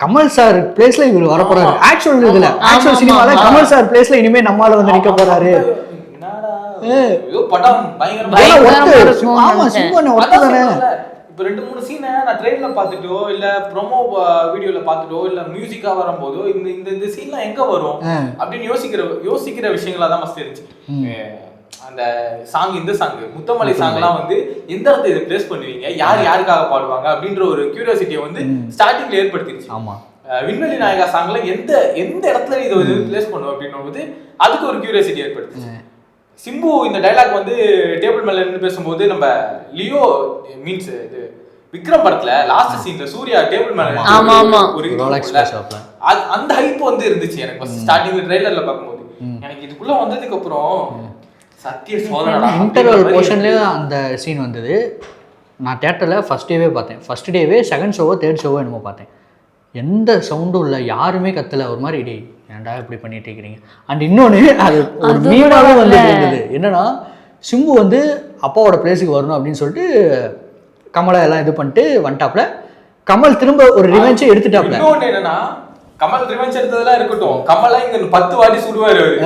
கமல் சார் பிளேஸ்ல இவர் வர போறாரு. ஆக்சுவல் இதுல ஆக்சுவல் சினிமால கமல் சார் பிளேஸ்ல இனிமே நம்மால வந்து நிக்க போறாரு. படம் ஆமா சிம்பு ஒருத்ததானே. இப்போ 2-3 சீனை நான் ட்ரெயின்ல பார்த்துட்டோ இல்ல ப்ரோமோ வீடியோல பார்த்துட்டோ இல்ல மியூசிக்கா வரும்போதோ இந்த சீன்லாம் எங்க வரும் அப்படின்னு யோசிக்கிற விஷயங்களா தான் மஸ்ட் இருந்துச்சு. அந்த சாங் இந்த சாங் முத்தமலை சாங்லாம் வந்து எந்த இடத்துல இதை பிளேஸ் பண்ணுவீங்க, யாருக்காக பாடுவாங்க அப்படின்ற ஒரு கியூரியாசிட்டியை வந்து ஸ்டார்டிங்ல ஏற்படுத்திடுச்சு. ஆமா, விண்வெளி நாயகா சாங்ல எந்த இடத்துல இதை வந்து பிளேஸ் பண்ணுவோம் அப்படின்னும் போது அதுக்கு ஒரு கியூரியாசிட்டி ஏற்படுத்துச்சு. சிம்பு இந்த டைலாக் வந்து டேபிள் மேல நின்று பேசும்போது நம்ம லியோ மீன்ஸ் இது விக்ரம் படத்துல லாஸ்ட் சீன்ல சூர்யா டேபிள் மேல ஒரு அந்த ஹைப் வந்து இருந்துச்சு எனக்கு ஸ்டார்டிங் ட்ரெய்லர்ல பார்க்கும்போது. எனக்கு இதுக்குள்ள வந்ததுக்கு அப்புறம் சத்திய சோதனை இன்டர்வல் போர்ஷன்லயே அந்த சீன் வந்தது. நான் தியேட்டர்ல ஃபர்ஸ்ட் டேவே பார்த்தேன். ஃபர்ஸ்ட் டேவே செகண்ட் ஷோவோ தேர்ட் ஷோவோ என்னமோ பார்த்தேன். எந்த சவுண்டும் இல்லை, யாருமே கத்தலை. ஒரு மாதிரி டே ஏன்டா இப்படி பண்ணிட்டு இருக்கிறீங்க. அண்ட் இன்னொன்று அது ஒரு மீனாகவே வந்து இருந்தது என்னன்னா, சிம்பு வந்து அப்பாவோட பிளேஸுக்கு வரணும் அப்படின்னு சொல்லிட்டு கமலை எல்லாம் இது பண்ணிட்டு வந்துட்டாப்ல. கமல் திரும்ப ஒரு ரிவெஞ்சை எடுத்துட்டாப்ல. இன்னொன்று என்னன்னா, கமல் ரிவெஞ்ச் எடுத்ததெல்லாம் இருக்கட்டும், கமலா இங்க 10 வாட்டி சுடுவாரு அவரு.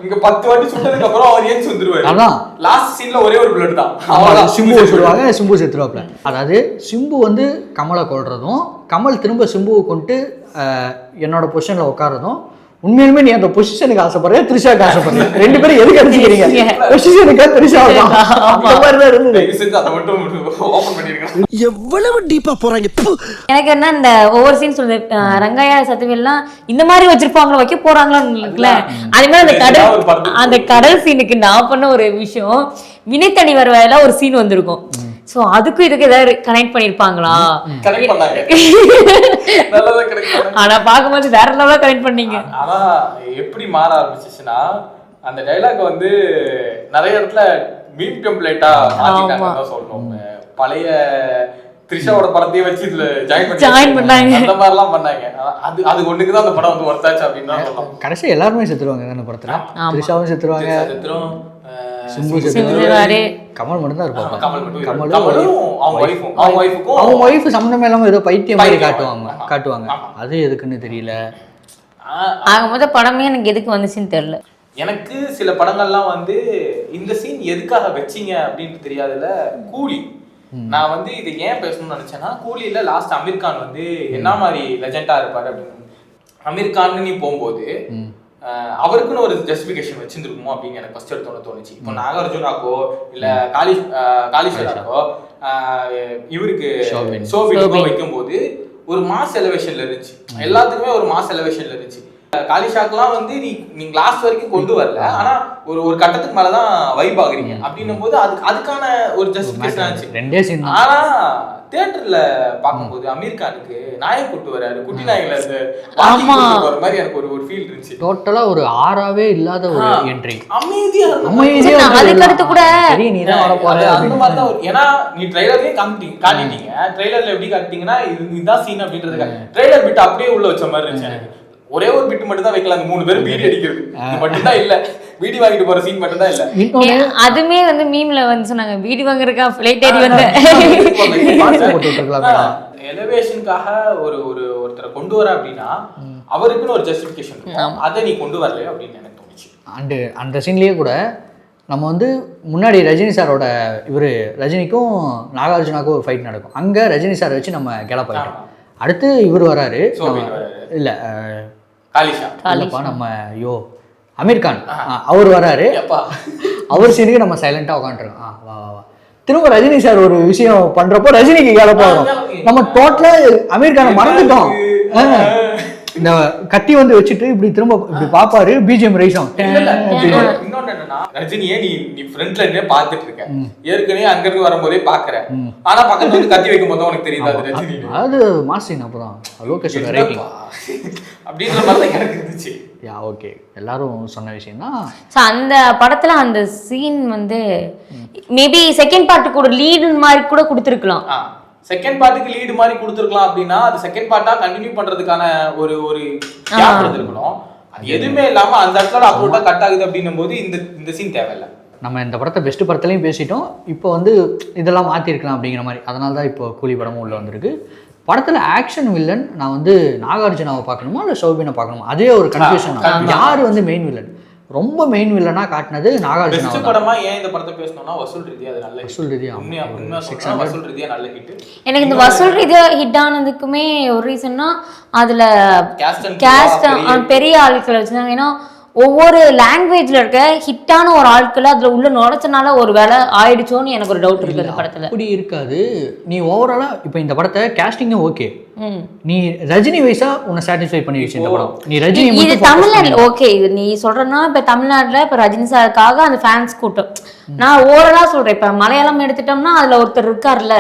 இங்க 10 வாட்டி சுட்டதுக்கு அப்புறம் அவர் ஏன் சுந்துருவாரு. அதான் லாஸ்ட் சீன்ல ஒரே ஒரு புல்லட் தான், அவ்வளவுதான். சிம்பு சுடுவாங்க, சிம்பு செத்துருவாப்ல. அதாவது சிம்பு வந்து கமலை கொல்றதும், கமல் திரும்ப சிம்புவை கொண்டு என்னோட பொசிஷன்ல உட்காரதும், உண்மையுமே நீ அந்த பொசிஷனுக்கு ஆசைப்படுற த்ரிஷாக்கு ஆசைப்படுற, ரெண்டு பேரும் எதுக்கு அடிச்சுக்கிறீங்க? பொசிஷனுக்கு த்ரிஷா எவ்வளவு டீப்பா போறாங்க. எனக்கு என்ன இந்த ஒவ்வொரு சீன் சொல்லுது, ரங்காயா சத்துவேல்லாம் இந்த மாதிரி வச்சிருப்பாங்களோ வைக்க போறாங்களான்னு இருக்குல்ல. அதே மாதிரி அந்த கடல் சீனுக்கு நான் பண்ண ஒரு விஷயம், வினைத்தனி வருவாயில ஒரு சீன் வந்திருக்கும். சோ அதுக்கும் இதுக்கு ஏதாவது கனெக்ட் பண்ணிருப்பாங்களா? ஆனா பாக்கும்போது வேற லெவலா கனெக்ட் பண்ணீங்க. ஆனா எப்படி மாற ஆரம்பிச்சுச்சுன்னா, அந்த டைலாக் வந்து நிறைய இடத்துல மீம் டெம்ப்ளேட்டா மாத்திட்டாங்கன்னு சொல்லணும். பழைய த்ரிஷாவோட படத்தையே வச்சு இதுல ஜாயின் பண்ணாங்க, அந்த மாதிரி எல்லாம் பண்ணாங்க. அது ஒண்ணுக்கு தான் அந்த படம் வந்து ஒர்த்தாச்சு அப்படின்னு தான் சொல்லலாம். கடைசி எல்லாருமே செத்துருவாங்க அந்த படத்துல. த்ரிஷாவும் செத்துருவாங்க, சிம்பு செத்துருவாரு, கமல் மட்டும் தான் இருப்பாங்க. அவங்க ஒய்ஃப் சம்பந்தமே இல்லாம ஏதோ பைத்தியம் மாதிரி காட்டுவாங்க. அது எதுக்குன்னு தெரியல. ஆகும்போது படமே எனக்கு எதுக்கு வந்துச்சுன்னு தெரியல. எனக்கு சில படங்கள்லாம் வந்து இந்த சீன் எதுக்காக வச்சிங்க அப்படின்னு தெரியாதுல. கூலி, நான் வந்து இதை ஏன் பேசணும்னு நினைச்சேன்னா, கூலியில லாஸ்ட் அமீர் கான் வந்து என்ன மாதிரி லெஜெண்டா இருப்பாரு அப்படின்னு. அமீர் கான் நீ போகும்போது அவருக்குன்னு ஒரு ஜஸ்டிஃபிகேஷன் வச்சிருந்துருக்குமோ அப்படின்னு எனக்கு ஃபர்ஸ்ட் எடுத்தோன்னு தோணுச்சு. இப்போ நாகார்ஜுனாக்கோ இல்ல காளிஸ்வராக்கோ இவருக்கு சோபினுக்கோ வைக்கும்போது ஒரு மாஸ் எலிவேஷன்ல இருந்துச்சு, எல்லாத்துக்குமே ஒரு மாஸ் எலிவேஷன்ல இருந்துச்சு. காளிஷாக்கெல்லாம் வந்து நீங்க லாஸ்ட் வரைக்கும் கொண்டு வரல, ஆனா ஒரு கட்டத்துக்கு மேலதான் வைப் ஆகுறீங்க அப்படின்னும் போது அதுக்கான ஒரு ஜஸ்டிஃபிகேஷன் ஆச்சு. ஆனா தியேட்டர்ல பாக்கும்போது அமீர் கானுக்கு நாயை கூட்டு வராரு, குட்டி நாய்களை வர மாதிரி எனக்கு ஒரு ஃபீல் இருந்துச்சு. டோட்டலா ஒரு ஆறாவே இல்லாத ஒரு என்ட்ரி, அமைதியா அதுக்கு அடுத்து கூட அந்த மாதிரி தான். ஏன்னா நீ ட்ரைலர்லயே காட்டிட்டீங்க, ட்ரைலர்ல எப்படி காட்டிட்டீங்கன்னா இதுதான் சீன் அப்படின்றதுக்கு ட்ரைலர் பிட் அப்படியே உள்ள வச்ச மாதிரி இருந்துச்சு எனக்கு. ஒரே ஒரு பிட் மட்டும் தான் வைக்கலாம், 3 பேரும் பீடி அடிக்கிறது மட்டும் தான் இல்ல, பீடி வாங்கிட்டு போற சீன் மட்டும் தான் இல்ல. அதுமே வந்து மீம்ல வந்து சொன்னாங்க பீடி வாங்குறதுக்கா ஃப்ளைட் ஏறி வந்து எலிவேஷனுக்காக ஒருத்தரை கொண்டு வர அப்படின்னா அவருக்குன்னு ஒரு ஜஸ்டிஃபிகேஷன் இருக்கும், அதை நீ கொண்டு வரலையோ அப்படின்னு எனக்கு தோணுச்சு. அண்டு அந்த சீன்லயே கூட நம்ம வந்து முன்னாடி ரஜினி சாரோட ரஜினிக்கும் நாகார்ஜுனாக்கும் ஒரு ஃபைட் நடக்கும், அங்க ரஜினி சாரை வச்சு நம்ம கிளப்பாயிட்டோம். அடுத்து இவர் வராரு, இல்ல காளிஷா நம்ம அமீர் கான் அவர் வராரு, அவர் சீனுக்கு நம்ம சைலண்டா உட்காந்துருக்கோம். வா வா வா திரும்ப ரஜினி சார் ஒரு விஷயம் பண்றப்போ ரஜினிக்கு கிளப்பாகும், நம்ம டோட்டலா அமீர் கானை மறந்துட்டோம். இந்த கத்தி வந்து வச்சுட்டு இப்படி திரும்ப இப்படி பாப்பாரு, பிஜிஎம் ரைஸ் ஆகும். இன்னொன்னு என்னன்னா ரஜினியே நீ ஃப்ரண்ட்ல இருந்தே பாத்துட்டு இருக்க, ஏற்கனவே அங்க இருந்து வரும்போதே பாக்குற, ஆனா பக்கத்துல வந்து கத்தி வைக்கும் போது உனக்கு தெரியுது அது ரஜினி, அது மாசின். அப்பதான் லோகேஷோட ரேட்டிங் அப்படின்ற மாதிரி எனக்கு இருந்துச்சு. யா ஓகே, எல்லாரும் சொன்ன விஷயம் தான். அந்த படத்துல அந்த சீன் வந்து மேபி செகண்ட் பார்ட்டுக்கு ஒரு லீடு மாதிரி கூட கொடுத்துருக்கலாம். செகண்ட் பார்ட்டுக்கு லீடு மாதிரி கொடுத்துருக்கலாம் அப்படின்னா அது செகண்ட் பார்ட்டா கண்டினியூ பண்றதுக்கான ஒரு கேப் எடுத்துருக்கணும். அது எதுவுமே இல்லாம அந்த இடத்துல அப்லோட்டா கட் ஆகுது அப்படின்னும் போது இந்த சீன் தேவையில்லை. நம்ம இந்த படத்தை பெஸ்ட் படத்துலையும் பேசிட்டோம், இப்போ வந்து இதெல்லாம் மாற்றிருக்கலாம் அப்படிங்கிற மாதிரி. அதனால தான் இப்போ கூலி படமும் உள்ளே வந்திருக்கு. படத்தில் ஆக்ஷன் வில்லன் நான் வந்து நாகார்ஜுனாவை பார்க்கணுமா இல்லை சௌபினை பார்க்கணுமா, அதே ஒரு கன்ஃபியூஷன். யார் வந்து மெயின் வில்லன்? ரொம்ப மெயின் வில்லனா காட்டினது நாகார்ஜுனா. பெஸ்ட் படமா ஏன் இந்த படத்தை பேசணும்னா வசூல் ரீதியா அது நல்ல வசூல் ரீதியா உண்மையா வசூல் ரீதியா நல்ல ஹிட். எனக்கு இந்த வசூல் ரீதியா ஹிட் ஆனதுக்குமே ஒரு ரீசன்னா அதுல கேஸ்ட் பெரிய ஆட்கள் வச்சிருந்தாங்க. ஏன்னா ஒவ்வொரு லாங்குவேஜ்ல இருக்க ஹிட்டான ஒரு ஆட்களை அதுல உள்ள நுழைச்சனால ஒரு வேலை ஆயிடுச்சோன்னு எனக்கு ஒரு டவுட் இருக்கு இந்த படத்துல. அப்படி இருக்காது. நீ ஓவராலா இப்போ இந்த படத்தை கேஸ்டிங்கும் ஓகே, நீ ரஜினி வைஸா உன்னை சாட்டிஸ்ஃபை பண்ணிடுச்சு இந்த படம். நீ ரஜினி இது தமிழ்நாடுல ஓகே, இது நீ சொல்றனா இப்ப தமிழ்நாட்டுல இப்ப ரஜினி சாருக்காக அந்த ஃபேன்ஸ் கூட்டம், நான் ஓவரலா சொல்றேன். இப்ப மலையாளம் எடுத்துட்டோம்னா அதுல ஒருத்தர் இருக்காருல்ல,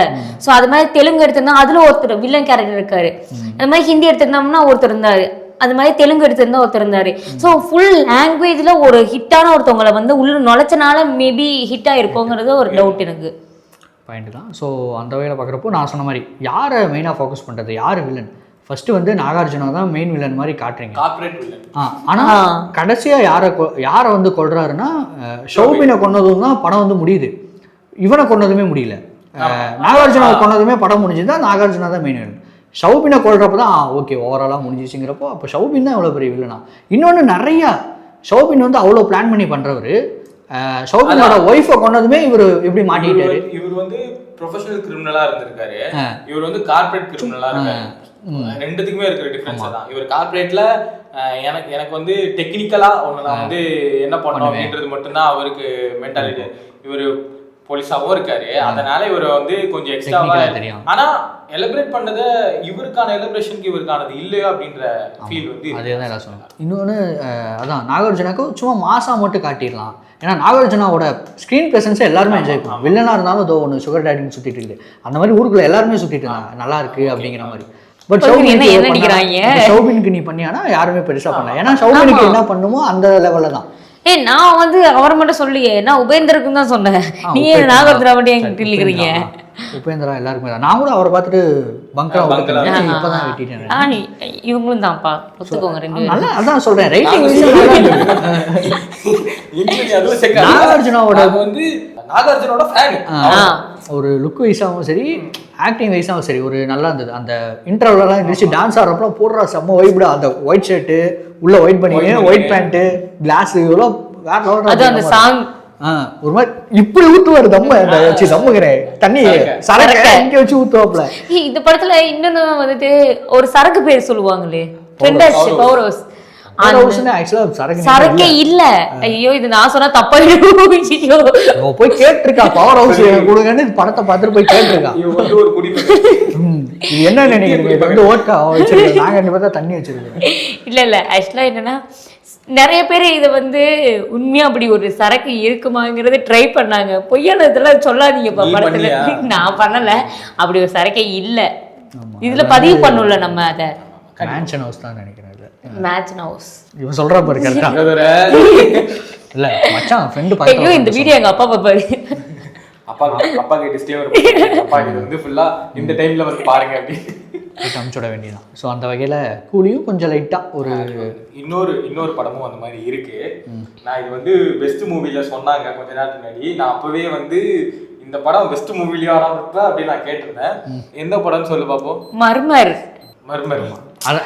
சோ அது மாதிரி தெலுங்கு எடுத்திருந்தா அதுல ஒருத்தர் வில்லன் கேரக்டர் இருக்காரு, அது மாதிரி ஹிந்தி எடுத்திருந்தோம்னா ஒருத்தர் இருந்தாரு, அது மாதிரி தெலுங்கு எடுத்திருந்தா ஒருத்தர் இருந்தாரு. ஸோ ஃபுல் லாங்குவேஜ்ல ஒரு ஹிட்டான ஒருத்தவங்களை வந்து உள்ள நுழைச்சனால மேபி ஹிட் ஆயிருக்கோங்கிறது ஒரு டவுட் எனக்கு. பாயிண்ட் தான். ஸோ அந்த வகையில் பார்க்குறப்போ நான் சொன்ன மாதிரி யாரை மெயினாக ஃபோக்கஸ் பண்ணுறது, யார் வில்லன்? ஃபர்ஸ்ட் வந்து நாகார்ஜுனா தான் மெயின் வில்லன் மாதிரி காட்டுறீங்க. ஆனால் கடைசியாக யாரை வந்து கொள்றாருன்னா ஷௌபினை கொன்னதும் தான் படம் வந்து முடியுது, இவனை கொன்னதுமே முடியல. நாகார்ஜுனாவை கொன்னதுமே படம் முடிஞ்சுதான் நாகார்ஜுனா தான் மெயின் வில்லன். ஷௌபினை கொள்றப்ப தான் ஓகே ஓவராலாக முடிஞ்சிச்சுங்கிறப்போ அப்போ ஷௌபின் தான் எவ்வளோ பெரிய வில்லனா. இன்னொன்று நிறையா ஷௌபின் வந்து அவ்வளோ பிளான் பண்ணி பண்ணுறவர், ஷௌபினோட ஒய்ஃபை கொண்டதுமே இவர் எப்படி மாட்டிக்கிட்டாரு. இவர் வந்து ப்ரொஃபஷனல் கிரிமினலா இருந்திருக்காரு, இவர் வந்து கார்பரேட் கிரிமினலா இருக்காரு. ரெண்டுத்துக்குமே இருக்கிற டிஃபரன்ஸ் தான். இவர் கார்பரேட்ல எனக்கு வந்து டெக்னிக்கலா ஒன்று நான் வந்து என்ன பண்ணணும் அப்படின்றது மட்டும்தான் அவருக்கு மென்டாலிட்டி. இவர் போலீஸாவும் இருக்காரு, அதனால இவர் வந்து கொஞ்சம் எக்ஸ்ட்ராவா தெரியும். ஆனா எலிபிரேட் பண்ணதை இவருக்கான எலிபிரேஷனுக்கு இவருக்கானது இல்லையோ அப்படின்ற ஃபீல் வந்து அதே தான் எல்லாம் சொன்னேன். இன்னொன்று அதான் நாகார்ஜுனாக்கு சும்மா மாசா மட்டும் காட்டிடலாம். ஏன்னா நாகார்ஜுனாவோட ஸ்க்ரீன் ப்ரெசன்ஸை எல்லாருமே என்ஜாய் பண்ணுவோம். வில்லனாக இருந்தாலும் இதோ ஒன்று சுகர் டேடின்னு சுற்றிட்டு இருக்குது, அந்த மாதிரி ஊருக்குள்ள எல்லாருமே சுற்றிட்டு இருந்தாங்க, நல்லா இருக்கு அப்படிங்கிற மாதிரி. பட் ஷௌபினுக்கு நீ பண்ணியானா யாருமே பெருசாக பண்ணல. ஏன்னா ஷௌபினுக்கு என்ன பண்ணுமோ அந்த லெவலில் தான். நான் வந்து அவரை மட்டும் சொல்லியே, நான் உபேந்தருக்கும் தான் சொன்னேன், நீங்க நாகார்ஜுனா மட்டும் என்கிட்ட இல்லைங்கிறீங்க. உபேந்திரா எல்லாருக்குமே தான். நான் கூட அவரை பார்த்துட்டு பங்கரா இப்பதான் வெட்டிட்டேன். இவங்களும் தான்ப்பா ஒத்துக்கோங்க ரெண்டு. நல்லா அதான் சொல்றேன், ரைட்டிங் நாகார்ஜுனோட ஃபேன். ஒரு லுக் வைஸாகவும் சரி ஆக்டிங் வைஸாகவும் சரி ஒரு நல்லா இருந்தது. அந்த இன்டர்வெல்லாம் இருந்துச்சு, டான்ஸ் ஆடுறப்பெல்லாம் போடுற செம்ம வைப்டா. அந்த ஒயிட் ஷர்ட்டு உள்ள ஒயிட் பண்ணி ஒயிட் பேண்ட்டு கிளாஸ் இவ்வளோ வேற லெவல். அந்த சாங் ஒரு மாதிரி இப்படி ஊத்துவாரு தம்ம தம்முகிறேன் தண்ணி சரக்கு இங்க வச்சு ஊத்துவாப்ல. இந்த படத்துல இன்னொன்னு வந்துட்டு ஒரு சரக்கு பேர் சொல்லுவாங்களே, பவரோஸ், சரக்கே இல்ல. ஐயோ இது நான் சொன்னா தப்பாயிடும். ஐயோ போய் கேட்டிருக்கா பவர் ஹவுஸ் கொடுங்கன்னு படத்தை பார்த்துட்டு போய் கேட்டிருக்கா. இது என்ன நினைக்கிறீங்க? இது வந்து ஓட்கா வச்சிருக்கேன், நாங்க ரெண்டு பேர் தண்ணி வச்சிருக்கோம். இல்ல ஆக்சுவலா என்னன்னா நிறைய பேர் இதை வந்து உண்மையா அப்படி ஒரு சரக்கு இருக்குமாங்கிறது ட்ரை பண்ணாங்க. பொய்யான இதெல்லாம் சொல்லாதீங்க படத்துல. நான் பண்ணல, அப்படி ஒரு சரக்கே இல்ல. இதுல பதிவு பண்ணல நம்ம அத. மேன்ஷன் ஹவுஸ் தான் நினைக்கிறேன். மேன்ஷன் ஹவுஸ் இவன் சொல்ற பாரு கரெக்ட்டா இல்ல மச்சான் ஃப்ரெண்ட் பாரு. ஐயோ இந்த வீடியோ எங்க அப்பா பாப்பாரு. அப்பா கிட்ட டிஸ்க்ளைமர் அப்பா இது வந்து ஃபுல்லா இந்த டைம்ல வந்து பாருங்க அப்படி அமுச்சுட வேண்டியதான். ஸோ அந்த வகையில் கூலியும் கொஞ்சம் லைட்டாக ஒரு இன்னொரு படமும் அந்த மாதிரி இருக்கு. நான் இது வந்து பெஸ்ட் மூவில சொன்னாங்க கொஞ்ச நேரத்துக்கு முன்னாடி. நான் அப்பவே வந்து இந்த படம் பெஸ்ட் மூவிலயா அப்படின்னு நான் கேட்டிருந்தேன். எந்த படம்னு சொல்லு பார்ப்போம். மர்மர்.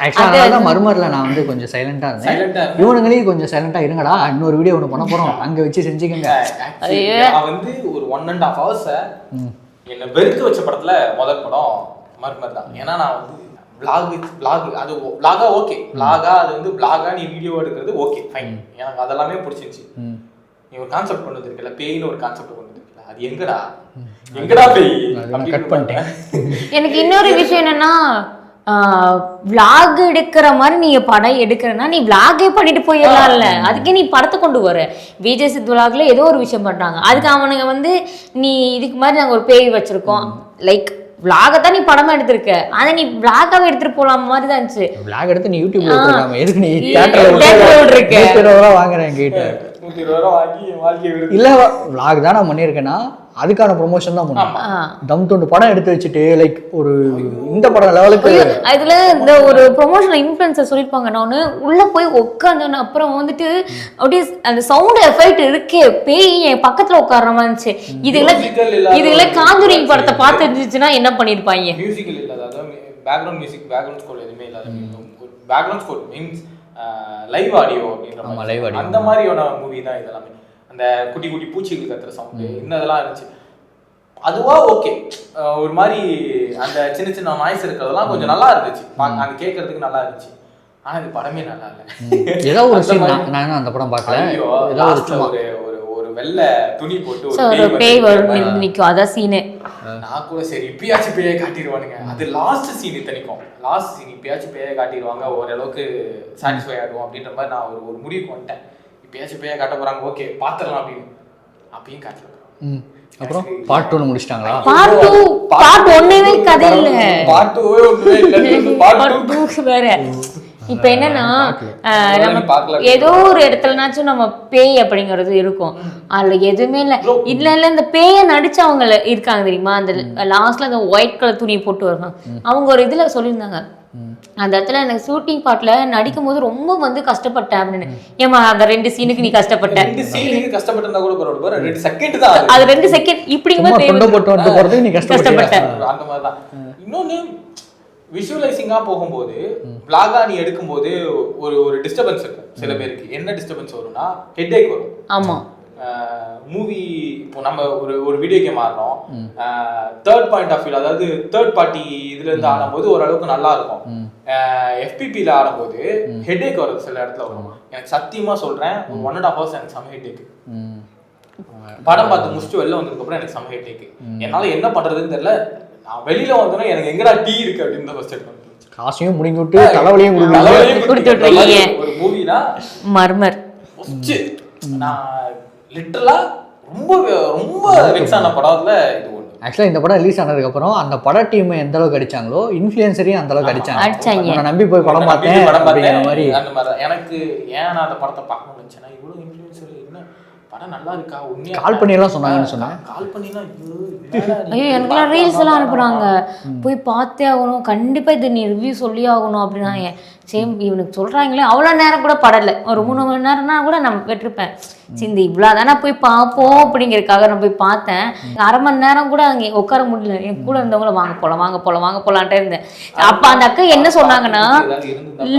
ஆக்சுவலாக மர்மரில் நான் வந்து கொஞ்சம் சைலண்டாக இருந்தேன். இவனுங்களையும் கொஞ்சம் சைலண்டாக இருங்கடா, இன்னொரு வீடியோ ஒன்று பண்ண போகிறோம், அங்கே வச்சு செஞ்சுக்கங்க. நான் வந்து ஒரு 1.5 hours என்னை வெறுக்க வச்ச படத்துல முதல் படம் மர்மர் தான். ஏன்னா நான் வந்து விளாக் அது விளாகா ஓகே, விளாகா அது வந்து விளாகா நீ வீடியோ எடுக்கிறது ஓகே ஃபைன், எனக்கு அதெல்லாமே பிடிச்சிருந்துச்சு. நீ ஒரு கான்செப்ட் கொண்டு வந்திருக்கல, பேய்னு ஒரு கான்செப்ட் கொண்டு வந்திருக்கல, அது எங்கடா பேய் கட் பண்ணிட்டேன். எனக்கு இன்னொரு விஷயம் என்னன்னா, விளாக் எடுக்கிற மாதிரி நீங்க படம் எடுக்கிறனா நீ விளாகே பண்ணிட்டு போயிடலாம்ல. அதுக்கே நீ படத்தை கொண்டு வர. விஜய் சித் விளாக்ல ஏதோ ஒரு விஷயம் பண்றாங்க, அதுக்கு அவனுங்க வந்து நீ இதுக்கு மாதிரி நாங்க ஒரு பேய் வச்சிருக்கோம் லைக் விளாகத்தான் நீ படமா எடுத்திருக்க, அதை நீ விளாகாவே எடுத்துட்டு போலாம் மாதிரி தான் இருந்துச்சு. விளாக் எடுத்து நீ யூடியூப்ல போடலாமே, எதுக்கு நீ தியேட்டர்ல இருக்க 120 ரூபா வாங்குறேன் என்கிட்ட 120 ரூபா வாங்கி வாழ்க்கை இல்ல விளாக் தான் நான் பண்ணியிருக்கேன்னா அதுக்கான ப்ரொமோஷன் தான் பண்ணுவேன். தம் தொண்டு படம் எடுத்து வச்சுட்டு லைக் ஒரு இந்த படம் லெவலுக்கு அதுல இந்த ஒரு ப்ரொமோஷனல் இன்ஃப்ளூயன்சர் சொல்லிருப்பாங்க. நான் உள்ள போய் உட்காந்தோன்னு அப்புறம் வந்துட்டு அப்படியே அந்த சவுண்ட் எஃபெக்ட் இருக்கே, பேய் என் பக்கத்துல உட்கார்ற மாதிரி இருந்துச்சு. இதுல காஞ்சுரிங் படத்தை பார்த்து இருந்துச்சுன்னா என்ன பண்ணிருப்பாங்க? மியூசிக்கல் இல்லாத, அதாவது பேக்ரவுண்ட் மியூசிக் பேக்ரவுண்ட் ஸ்கோர் எதுவுமே இல்லாத, background score means live audio அப்படின்ற அந்த மாதிரியான மூவி தான் இதெல்லாமே. அந்த குட்டி குட்டி பூச்சிகள் கத்துற சவுண்டு இன்னதெல்லாம் இருந்துச்சு. அதுவா ஓகே, ஒரு மாதிரி அந்த சின்ன சின்ன நாய்ஸ் இருக்கிறதெல்லாம் கொஞ்சம் நல்லா இருந்துச்சு, அது கேட்கறதுக்கு நல்லா இருந்துச்சு. ஆனா இது படமே நல்லா இல்லை. ஏதோ ஒரு நான் அந்த படம் பார்க்கல. ஒரு வெள்ளை துணி போட்டு ஒரு பேய் வரும் நிக்கும், அதான் சீனே. நான் கூட சரி இப்பயாச்சும் பேயை காட்டிடுவானுங்க, அது லாஸ்ட் சீன் இத்தனைக்கும் லாஸ்ட் சீன் இப்பயாச்சும் பேயை காட்டிடுவாங்க, ஓரளவுக்கு சாட்டிஸ்ஃபை ஆகிடுவோம் அப்படின்ற மாதிரி நான் ஒரு முடிவுக்கு வந்துட்டேன். இப்பயாச்சும் பேயை காட்ட போறாங்க, ஓகே பாத்துடலாம் அப்படின்னு. அப்பயும் காட்டல. அப்புறம் பார்ட் 2 முடிச்சிட்டாங்களா? பார்ட் 1 கதை இல்ல, பார்ட் 2 இல்ல, பார்ட் 2 வேற. இப்ப என்னன்னா நம்ம ஏதோ ஒரு இடத்துலனாச்சும் நம்ம பேய் அப்படிங்கிறது இருக்கும், அதுல எதுவுமே இல்ல இந்த பேய நடிச்சவங்க இருக்காங்க தெரியுமா, அந்த லாஸ்ட்ல அந்த ஒயிட் கலர் துணி போட்டு வருவாங்க, அவங்க ஒரு இதுல சொல்லியிருந்தாங்க அந்த இடத்துல எனக்கு ஷூட்டிங் பார்ட்ல நடிக்கும் போது ரொம்ப வந்து கஷ்டப்பட்டேன் அப்படின்னு. ஏமா அந்த 2 சீனுக்கு நீ கஷ்டப்பட்ட? 2 சீனுக்கு கஷ்டப்பட்டா கூட பரவாயில்லை, 2 செகண்ட் தான், அது 2 செகண்ட் இப்படிங்க போட்டு நீ கஷ்டப்பட்ட அந்த மாதிரி தான். இன்னொன்னு விஷுவலைசிங்கா போகும்போது விளாகா நீ எடுக்கும்போது ஒரு டிஸ்டர்பன்ஸ் இருக்கும் சில பேருக்கு. என்ன டிஸ்டர்பன்ஸ் வரும்னா ஹெட்ஏக் வரும். ஆமா, மூவி இப்போ நம்ம ஒரு வீடியோ கேம் ஆடுறோம், தேர்ட் பாயிண்ட் ஆஃப் வியூ, அதாவது தேர்ட் பார்ட்டி இதுல இருந்து ஆடும்போது ஓரளவுக்கு நல்லா இருக்கும். FPPல ஆடும்போது ஹெட்ஏக் வருது சில இடத்துல வரும். எனக்கு சத்தியமா சொல்றேன், 1.5 hours எனக்கு செம ஹெட்ஏக். படம் பார்த்து முடிச்சுட்டு வெளில வந்ததுக்கு அப்புறம் எனக்கு செம ஹெட்ஏக். என்னால என்ன பண்றதுன்னு தெரியல. நான் வெளியில வந்தோன்னா எனக்கு எங்கடா டீ இருக்கு அப்படின்னு தான் ஃபர்ஸ்ட் எடுத்து காசையும் முடிங்கி விட்டு தலைவலியும் கொடுத்துட்டு ஒரு மூவினா மர்மர். நான் லிட்டரலா ரொம்ப ரொம்ப வெக்ஸ் ஆன படத்துல இது ஒன்று. ஆக்சுவலாக இந்த படம் ரிலீஸ் ஆனதுக்கப்புறம் அந்த பட டீம் எந்த அளவுக்கு அடிச்சாங்களோ இன்ஃப்ளூயன்சரையும் அந்த அளவுக்கு அடிச்சாங்க. நான் நம்பி போய் படம் பார்த்தேன் அப்படிங்கிற மாதிரி. அந்த மாதிரி எனக்கு ஏன் நான் அந்த படத்தை பார்க்கணும்னு நினச்சேன்னா, இவ்வளோ இன்ஃப்ளூயன்சர் என்ன படம் நல்லா இருக்கா, உண்மையாக கால் பண்ணியெல்லாம் சொன்னாங்கன்னு சொன்னேன். கால் பண்ணிலாம் ஐயோ எனக்குலாம் ரீல்ஸ் எல்லாம் அனுப்புறாங்க, போய் பார்த்தே ஆகணும், கண்டிப்பா இது நீ ரிவ்யூ சொல்லி ஆகணும் அப்படின்னா. சேம் இவனுக்கு சொல்றாங்களே, அவ்வளோ நேரம் கூட படலை, ஒரு 3 மணி நேரம்னா கூட நான் விட்டுருப்பேன். சிந்தி இவ்வளோ தானே போய் பார்ப்போம் அப்படிங்கிறதுக்காக நான் போய் பார்த்தேன். 1/2 மணி நேரம் கூட அங்கே உட்கார முடியல. என் கூட இருந்தவங்கள வாங்க போகலான்ட்டே இருந்தேன். அப்போ அந்த அக்கா என்ன சொன்னாங்கன்னா,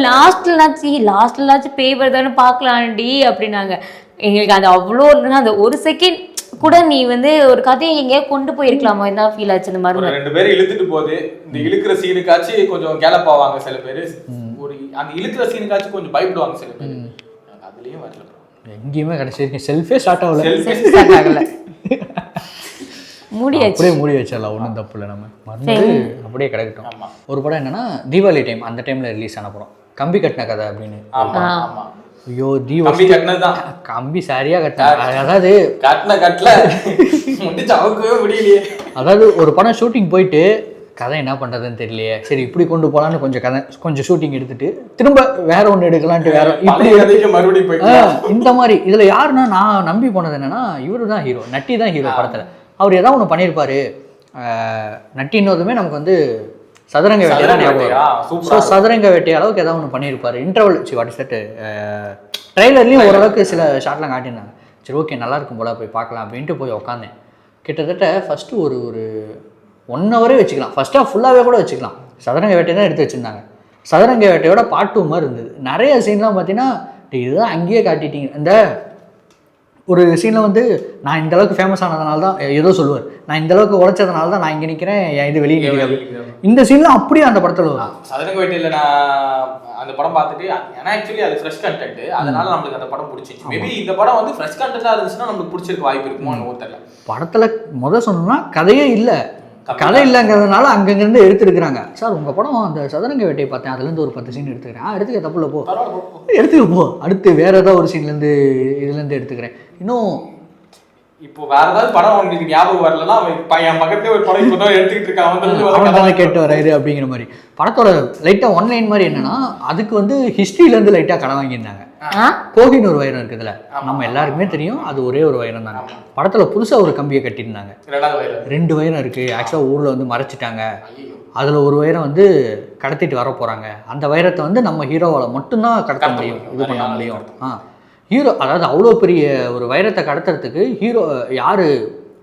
லாஸ்ட்லாச்சும் பேய் வருதான்னு பார்க்கலாண்டி அப்படின்னாங்க. எங்களுக்கு அது அவ்வளோ அந்த 1 செகண்ட் கூட நீ வந்து ஒரு கதையை எங்கேயா கொண்டு போயிருக்கலாமா தான் ஃபீல் ஆச்சு. இந்த மாதிரி 2 பேரும் இழுத்துட்டு போகுது, இந்த இழுக்கிற சீனுக்காச்சு கொஞ்சம் கேலப் ஆவாங்க சில பேர். ஒரு அந்த இழுக்கிற சீனுக்காச்சும் கொஞ்சம் பயப்படுவாங்க சில பேர். எனக்கு அதுலயும் வரல bro. எங்கேயுமே கடைசி வரைக்கும் செல்ஃபே ஸ்டார்ட் ஆகல. ஸ்டார்ட் ஆகல, மூடியாச்சு. அப்படியே மூடி வச்சிடலாம், ஒன்றும் தப்பு இல்லை. நம்ம மருந்து அப்படியே கிடக்கட்டும். ஒரு படம் என்னன்னா தீபாவளி டைம், அந்த டைம்ல ரிலீஸ் ஆன படம் கம்பி கட்டின கதை அப்படின்னு. ஆமா ஆமா. ஐயோ கம்பி கட்டினதுதான், கம்பி சரியா கட்டின. அதாவது கட்டல முடிச்சு அவுக்கவே முடியலையே. அதாவது ஒரு படம் ஷூட்டிங் போயிட்டு கதை என்ன பண்ணுறதுன்னு தெரியலையே, சரி இப்படி கொண்டு போகலான்னு கொஞ்சம் ஷூட்டிங் எடுத்துட்டு திரும்ப வேற ஒன்று எடுக்கலான்ட்டு வேற இப்படி மறுபடியும் போயிட்டு இந்த மாதிரி. இதில் யாருன்னா நான் நம்பி போனது என்னன்னா இவரு தான் ஹீரோ, நட்டி தான் ஹீரோ படத்தில். அவர் ஏதாவது ஒன்று பண்ணியிருப்பாரு. நட்டின்னதுமே நமக்கு வந்து சதுரங்க வேட்டையா ஞாபகம். ஸோ சதுரங்க வேட்டை அளவுக்கு ஏதாவது ஒன்று பண்ணியிருப்பாரு. இன்டர்வல் வாட் இஸ் தட், ட்ரெய்லர்லேயும் ஓரளவுக்கு சில ஷார்ட்லாம் காட்டியிருந்தாங்க. சரி ஓகே நல்லா இருக்கும் போல போய் பார்க்கலாம் அப்படின்ட்டு போய் உட்காந்தேன். கிட்டத்தட்ட ஃபஸ்ட்டு ஒரு 1 ஹவரே வச்சுக்கலாம், ஃபஸ்ட்டாக ஃபுல்லாகவே கூட வச்சுக்கலாம். சதுரங்க வேட்டை தான் எடுத்து வச்சுருந்தாங்க. சதுரங்க வேட்டையோட பார்ட் 2 மாதிரி இருந்தது. நிறைய சீன்லாம் பார்த்தீங்கன்னா இதுதான் அங்கேயே காட்டிட்டீங்க. இந்த ஒரு சீனில் வந்து நான் இந்த அளவுக்கு ஃபேமஸ் ஆனதுனால தான் ஏதோ சொல்லுவார், நான் இந்த அளவுக்கு உழைச்சதுனால தான் நான் இங்கே நிற்கிறேன், இது வெளியே நிற்கிறேன். இந்த சீன்லாம் அப்படியே அந்த படத்தில் வரும். சதுரங்க வேட்டையில் நான் அந்த படம் பார்த்துட்டு, ஏன்னா ஆக்சுவலி அது ஃப்ரெஷ் கண்டென்ட், அதனால நம்மளுக்கு அந்த படம் பிடிச்சிச்சு. மேபி இந்த படம் வந்து ஃப்ரெஷ் கண்டென்ட்டாக இருந்துச்சுன்னா நம்மளுக்கு பிடிச்சிருக்க வாய்ப்பு இருக்குமோ தெரியல. படத்தில் சொன்னோம்னா கதையே இல்லை, கதை இல்லைங்கிறதுனால அங்கங்கிருந்து எடுத்துருக்குறாங்க. சார் உங்கள் படம் அந்த சதுரங்க வேட்டையை பார்த்தேன், அதுலேருந்து ஒரு 10 சீன் எடுத்துக்கிறேன். எடுத்துக்க தப்புல போ, எடுத்துக்க போ, அடுத்து வேற ஏதாவது ஒரு சீன்லேருந்து இதுலேருந்து எடுத்துக்கிறேன். இன்னும் இப்போ வேற ஏதாவது படம் உங்களுக்கு ஞாபகம் வரலன்னா என் பக்கத்துல ஒரு படம் இப்போ தான் எடுத்துக்கிட்டு இருக்கான், கேட்டு வராரு அப்படிங்கிற மாதிரி. படத்தோட லைட்டாக ஒன்லைன் மாதிரி என்னன்னா, அதுக்கு வந்து ஹிஸ்ட்ரியிலேருந்து லைட்டாக கடன் வாங்கியிருந்தாங்க. கோகின்னு ஒரு வைரம் இருக்குதுல்ல, நம்ம எல்லாருக்குமே தெரியும், அது ஒரே ஒரு வைரம் தாங்க. படத்தில் புதுசாக ஒரு கம்பியை கட்டியிருந்தாங்க. 2 வைரம் இருக்குது. ஆக்சுவலாக ஊரில் வந்து மறைச்சிட்டாங்க. அதில் ஒரு வைரம் வந்து கடத்திட்டு வர போகிறாங்க. அந்த வைரத்தை வந்து நம்ம ஹீரோவால் மட்டும்தான் கடத்த முடியும், இது பண்ண முடியும். ஹீரோ அதாவது அவ்வளோ பெரிய ஒரு வைரத்தை கடத்துறதுக்கு ஹீரோ யார்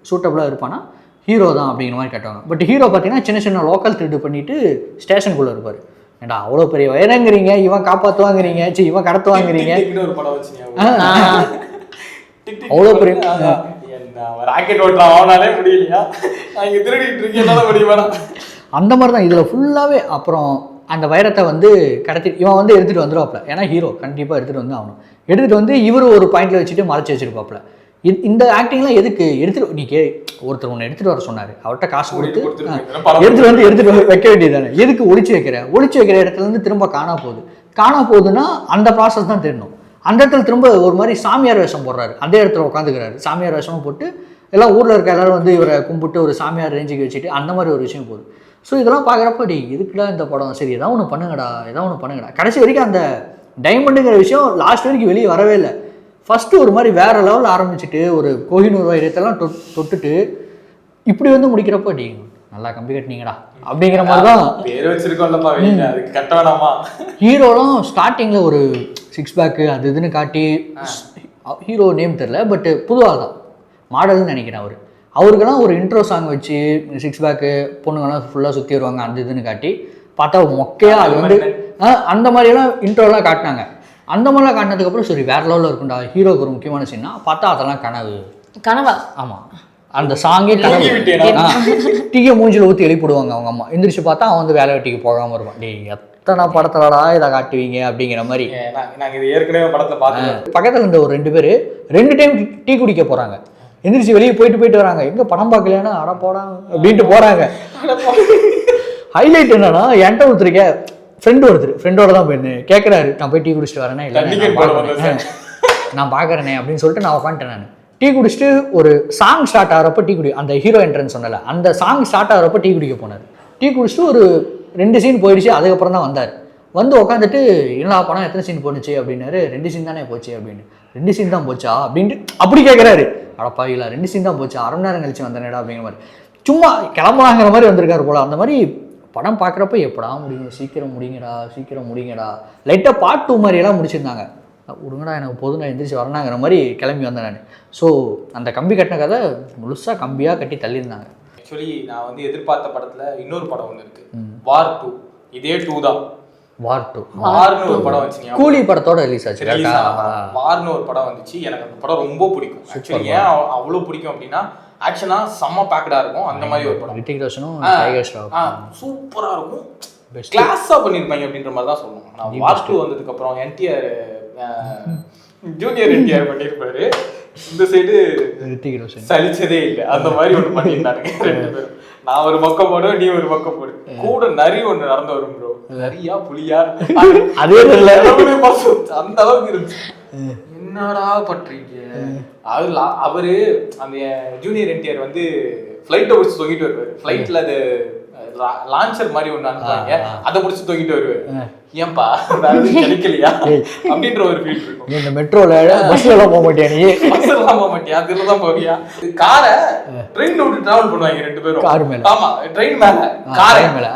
சூட்டபுளாக இருப்பான்னா ஹீரோ தான் அப்படிங்கிற மாதிரி கட்டுவாங்க. பட் ஹீரோ பார்த்தீங்கன்னா சின்ன சின்ன லோக்கல் திருட்டு பண்ணிட்டு ஸ்டேஷனுக்குள்ளே இருப்பார். ஏண்டா அவ்வளோ பெரிய வைரங்கிறீங்க, இவன் காப்பாற்றுவாங்கிறீங்க, இவன் கடத்துவாங்கிறீங்க, அவ்வளோ பெரிய ராக்கெட் ஓட்டுறான் அவனாலே முடியலையா, இங்கே திருடிட்டு இருக்கேன் முடியுமா, அந்த மாதிரி தான் இதில் ஃபுல்லாகவே. அப்புறம் அந்த வைரத்தை வந்து கடத்தி இவன் வந்து எடுத்துகிட்டு வந்துடுவாப்ல. ஏன்னா ஹீரோ கண்டிப்பாக எடுத்துகிட்டு வந்து ஆகணும். எடுத்துகிட்டு வந்து இவர் ஒரு பாயிண்டில் வச்சுட்டு மறைச்சி வச்சுருப்பாப்ல. இந்த ஆக்டிங்லாம் எதுக்கு எடுத்துகிட்டு நீ ஒருத்தர் ஒன்று எடுத்துகிட்டு வர சொன்னார், அவர்கிட்ட காசு கொடுத்து எடுத்துகிட்டு வந்து வைக்க வேண்டியது தானே. எதுக்கு ஒளிச்சு வைக்கிற இடத்துலேருந்து திரும்ப காணா போகுதுன்னா அந்த ப்ராசஸ் தான் தெரியணும். அந்த இடத்துல திரும்ப ஒரு மாதிரி சாமியார் வேஷம் போடுறாரு, அதே இடத்துல உட்காந்துக்கிறாரு, சாமியார் வேஷமும் போட்டு எல்லாம் ஊரில் இருக்க எல்லாரும் வந்து இவரை கும்பிட்டு ஒரு சாமியார் ரேஞ்சுக்கு வச்சுட்டு அந்த மாதிரி ஒரு விஷயம் போகுது. ஸோ இதெல்லாம் பார்க்குறப்ப எதுக்குடா இந்த படம், சரி ஏதாவது ஒன்று பண்ணுங்கடா. கடைசி வரைக்கும் அந்த டைமண்டுங்கிற விஷயம் லாஸ்ட் வரைக்கும் வெளியே வரவே இல்லை. ஃபஸ்ட்டு ஒரு மாதிரி வேறு லெவலில் ஆரம்பிச்சுட்டு ஒரு கோஹினூர் வைரத்தெல்லாம் தொட்டுட்டு இப்படி வந்து முடிக்கிறப்ப நல்லா கம்பி கட்டினீங்கடா அப்படிங்கிற மாதிரி தான் பேர் வச்சிருக்கோம்லப்பா, அதுக்கு கட்ட வேணாமா. ஹீரோலாம் ஸ்டார்டிங்கில் ஒரு 6 பேக்கு அது இதுன்னு காட்டி, ஹீரோ நேம் தெரில, பட்டு புதுவாக தான் மாடல்னு நினைக்கிறேன். அவருக்கெல்லாம் ஒரு இன்ட்ரோ சாங் வச்சு 6 பேக்கு பொண்ணுங்கெல்லாம் ஃபுல்லாக சுற்றி வருவாங்க அந்த இதுன்னு காட்டி பார்த்தா மொக்கையாக அது வந்து அந்த மாதிரியெல்லாம் இன்ட்ரோலாம் காட்டினாங்க. அந்த மாதிரிலாம் காட்டினதுக்கப்புறம் சரி வேறு லெவலில் இருக்குண்டா, ஹீரோக்கு ஒரு முக்கியமான சீன்னா பார்த்தா அதெல்லாம் கனவா. ஆமாம், அந்த சாங்கே டீயை மூஞ்சில் ஊற்றி எழுப்பிடுவாங்க அவங்க அம்மா. எந்திரிச்சு பார்த்தா அவன் வந்து வேலை வெட்டிக்கு போகாமல் இருப்பான். எத்தனை படத்துலடா இதை காட்டுவீங்க அப்படிங்கிற மாதிரி. நாங்கள் இது ஏற்கனவே படத்தில் பார்த்தோம். பக்கத்தில் இருந்த ஒரு 2 பேர் 2 டைம் டீ குடிக்க போகிறாங்க. எந்திரிச்சு வெளியே போயிட்டு வராங்க. எங்கே படம் பார்க்கலையானா அட போடா அப்படின்ட்டு போகிறாங்க. ஹைலைட் என்னன்னா, என்கிட்ட ஒருத்தருக்கே ஃப்ரெண்டோட தான் போயிருந்தேன். கேட்குறாரு நான் போய் டீ குடிச்சிட்டு வரேன்னா இல்லை நான் பார்க்குறேனே அப்படின்னு சொல்லிட்டு நான் உட்காந்துட்டேன். நான் டீ குடிச்சிட்டு ஒரு சாங் ஸ்டார்ட் ஆகிறப்ப அந்த ஹீரோ என்ட்ரன்ஸ் சொன்னல அந்த சாங் ஸ்டார்ட் ஆகிறப்ப டீ குடிக்க போனார். டீ குடிச்சிட்டு ஒரு 2 சீன் போயிடுச்சு. அதுக்கப்புறம் தான் வந்தார். வந்து உட்காந்துட்டு எல்லா படம் எத்தனை சீன் போணுச்சு அப்படின்னாரு. 2 சீன் தானே போச்சு அப்படின்னு. 2 சீன் தான் போச்சா அப்படின்ட்டு அப்படி கேட்குறாரு. அடப்பாவில 2 சீன் தான் போச்சு, அரை மணி நேரம் கழிச்சு வந்தேனேடா அப்படிங்கிற மாதிரி சும்மா கிளம்பலாங்கிற மாதிரி வந்திருக்காரு போல. அந்த மாதிரி படம் பார்க்குறப்ப எப்படா முடியும், சீக்கிரம் முடிங்கடா. லைட்டாக பார்ட் 2 மாதிரியெல்லாம் முடிச்சிருந்தாங்க. விடுங்கடா எனக்கு போதும், நான் எந்திரிச்சு வரனாங்கிற மாதிரி கிளம்பி வந்தேன் நான். ஸோ அந்த கம்பி கட்டின கதை முழுசாக கம்பியாக கட்டி தள்ளியிருந்தாங்க. ஆக்சுவலி நான் வந்து எதிர்பார்த்த படத்தில் இன்னொரு படம் ஒன்று இருக்குது, வார் 2. இதே 2 தான். வார்னு ஒரு படம் வந்துச்சு, கூலி படத்தோட ரிலீஸ் ஆச்சு. வார்னு ஒரு படம் வந்துச்சு. எனக்கு அந்த படம் ரொம்ப பிடிக்கும். ஆக்சுவலி ஏன் அவ்வளோ பிடிக்கும் அப்படின்னா, ஆக்ஷனா செம்ம பேக்கடா இருக்கும். அந்த மாதிரி ஒரு படம் ரித்திக் ரோஷனும் சூப்பரா இருக்கும். கிளாஸா பண்ணிருப்பாங்க அப்படின்ற மாதிரி தான் சொல்லுவோம். நான் வாஸ்து வந்ததுக்கு அப்புறம் என்டிஆர் ஜூனியர் என்டிஆர் பண்ணிருப்பாரு. இந்த சைடு சலிச்சதே இல்லை, அந்த மாதிரி ஒண்ணு பண்ணியிருந்தானுங்க 2 பேரும். நான் ஒரு பக்கம் போடுவேன், நீ ஒரு பக்கம் போடு. கூட நரி ஒண்ணு நடந்து வரும் ப்ரோ. நரியா புலியா அதே அந்த அளவுக்கு இருந்துச்சு. என்னடா பண்றீங்க? அவரு அந்த ஜூனியர் என்டிஆர் வந்து ஃபிளைட்டை முடிச்சு தொங்கிட்டு வருவாரு. ஃபிளைட்ல அது லான்ச்சர் மாதிரி ஒண்ணு அனுப்புவாங்க, அதை முடிச்சு தொங்கிட்டு வருவாரு. ஏன்பா கிடைக்கலையா அப்படின்ற ஒரு ஃபீல் இருக்கும். இந்த மெட்ரோல பஸ்ல எல்லாம் போக மாட்டியா? நீ பஸ்ல எல்லாம் போக மாட்டியா? அதுல தான் போவியா? காரை ட்ரெயின் விட்டு டிராவல் பண்ணுவாங்க 2 பேரும். கார் மேல. ஆமா, ட்ரெயின் மேல காரை மேல.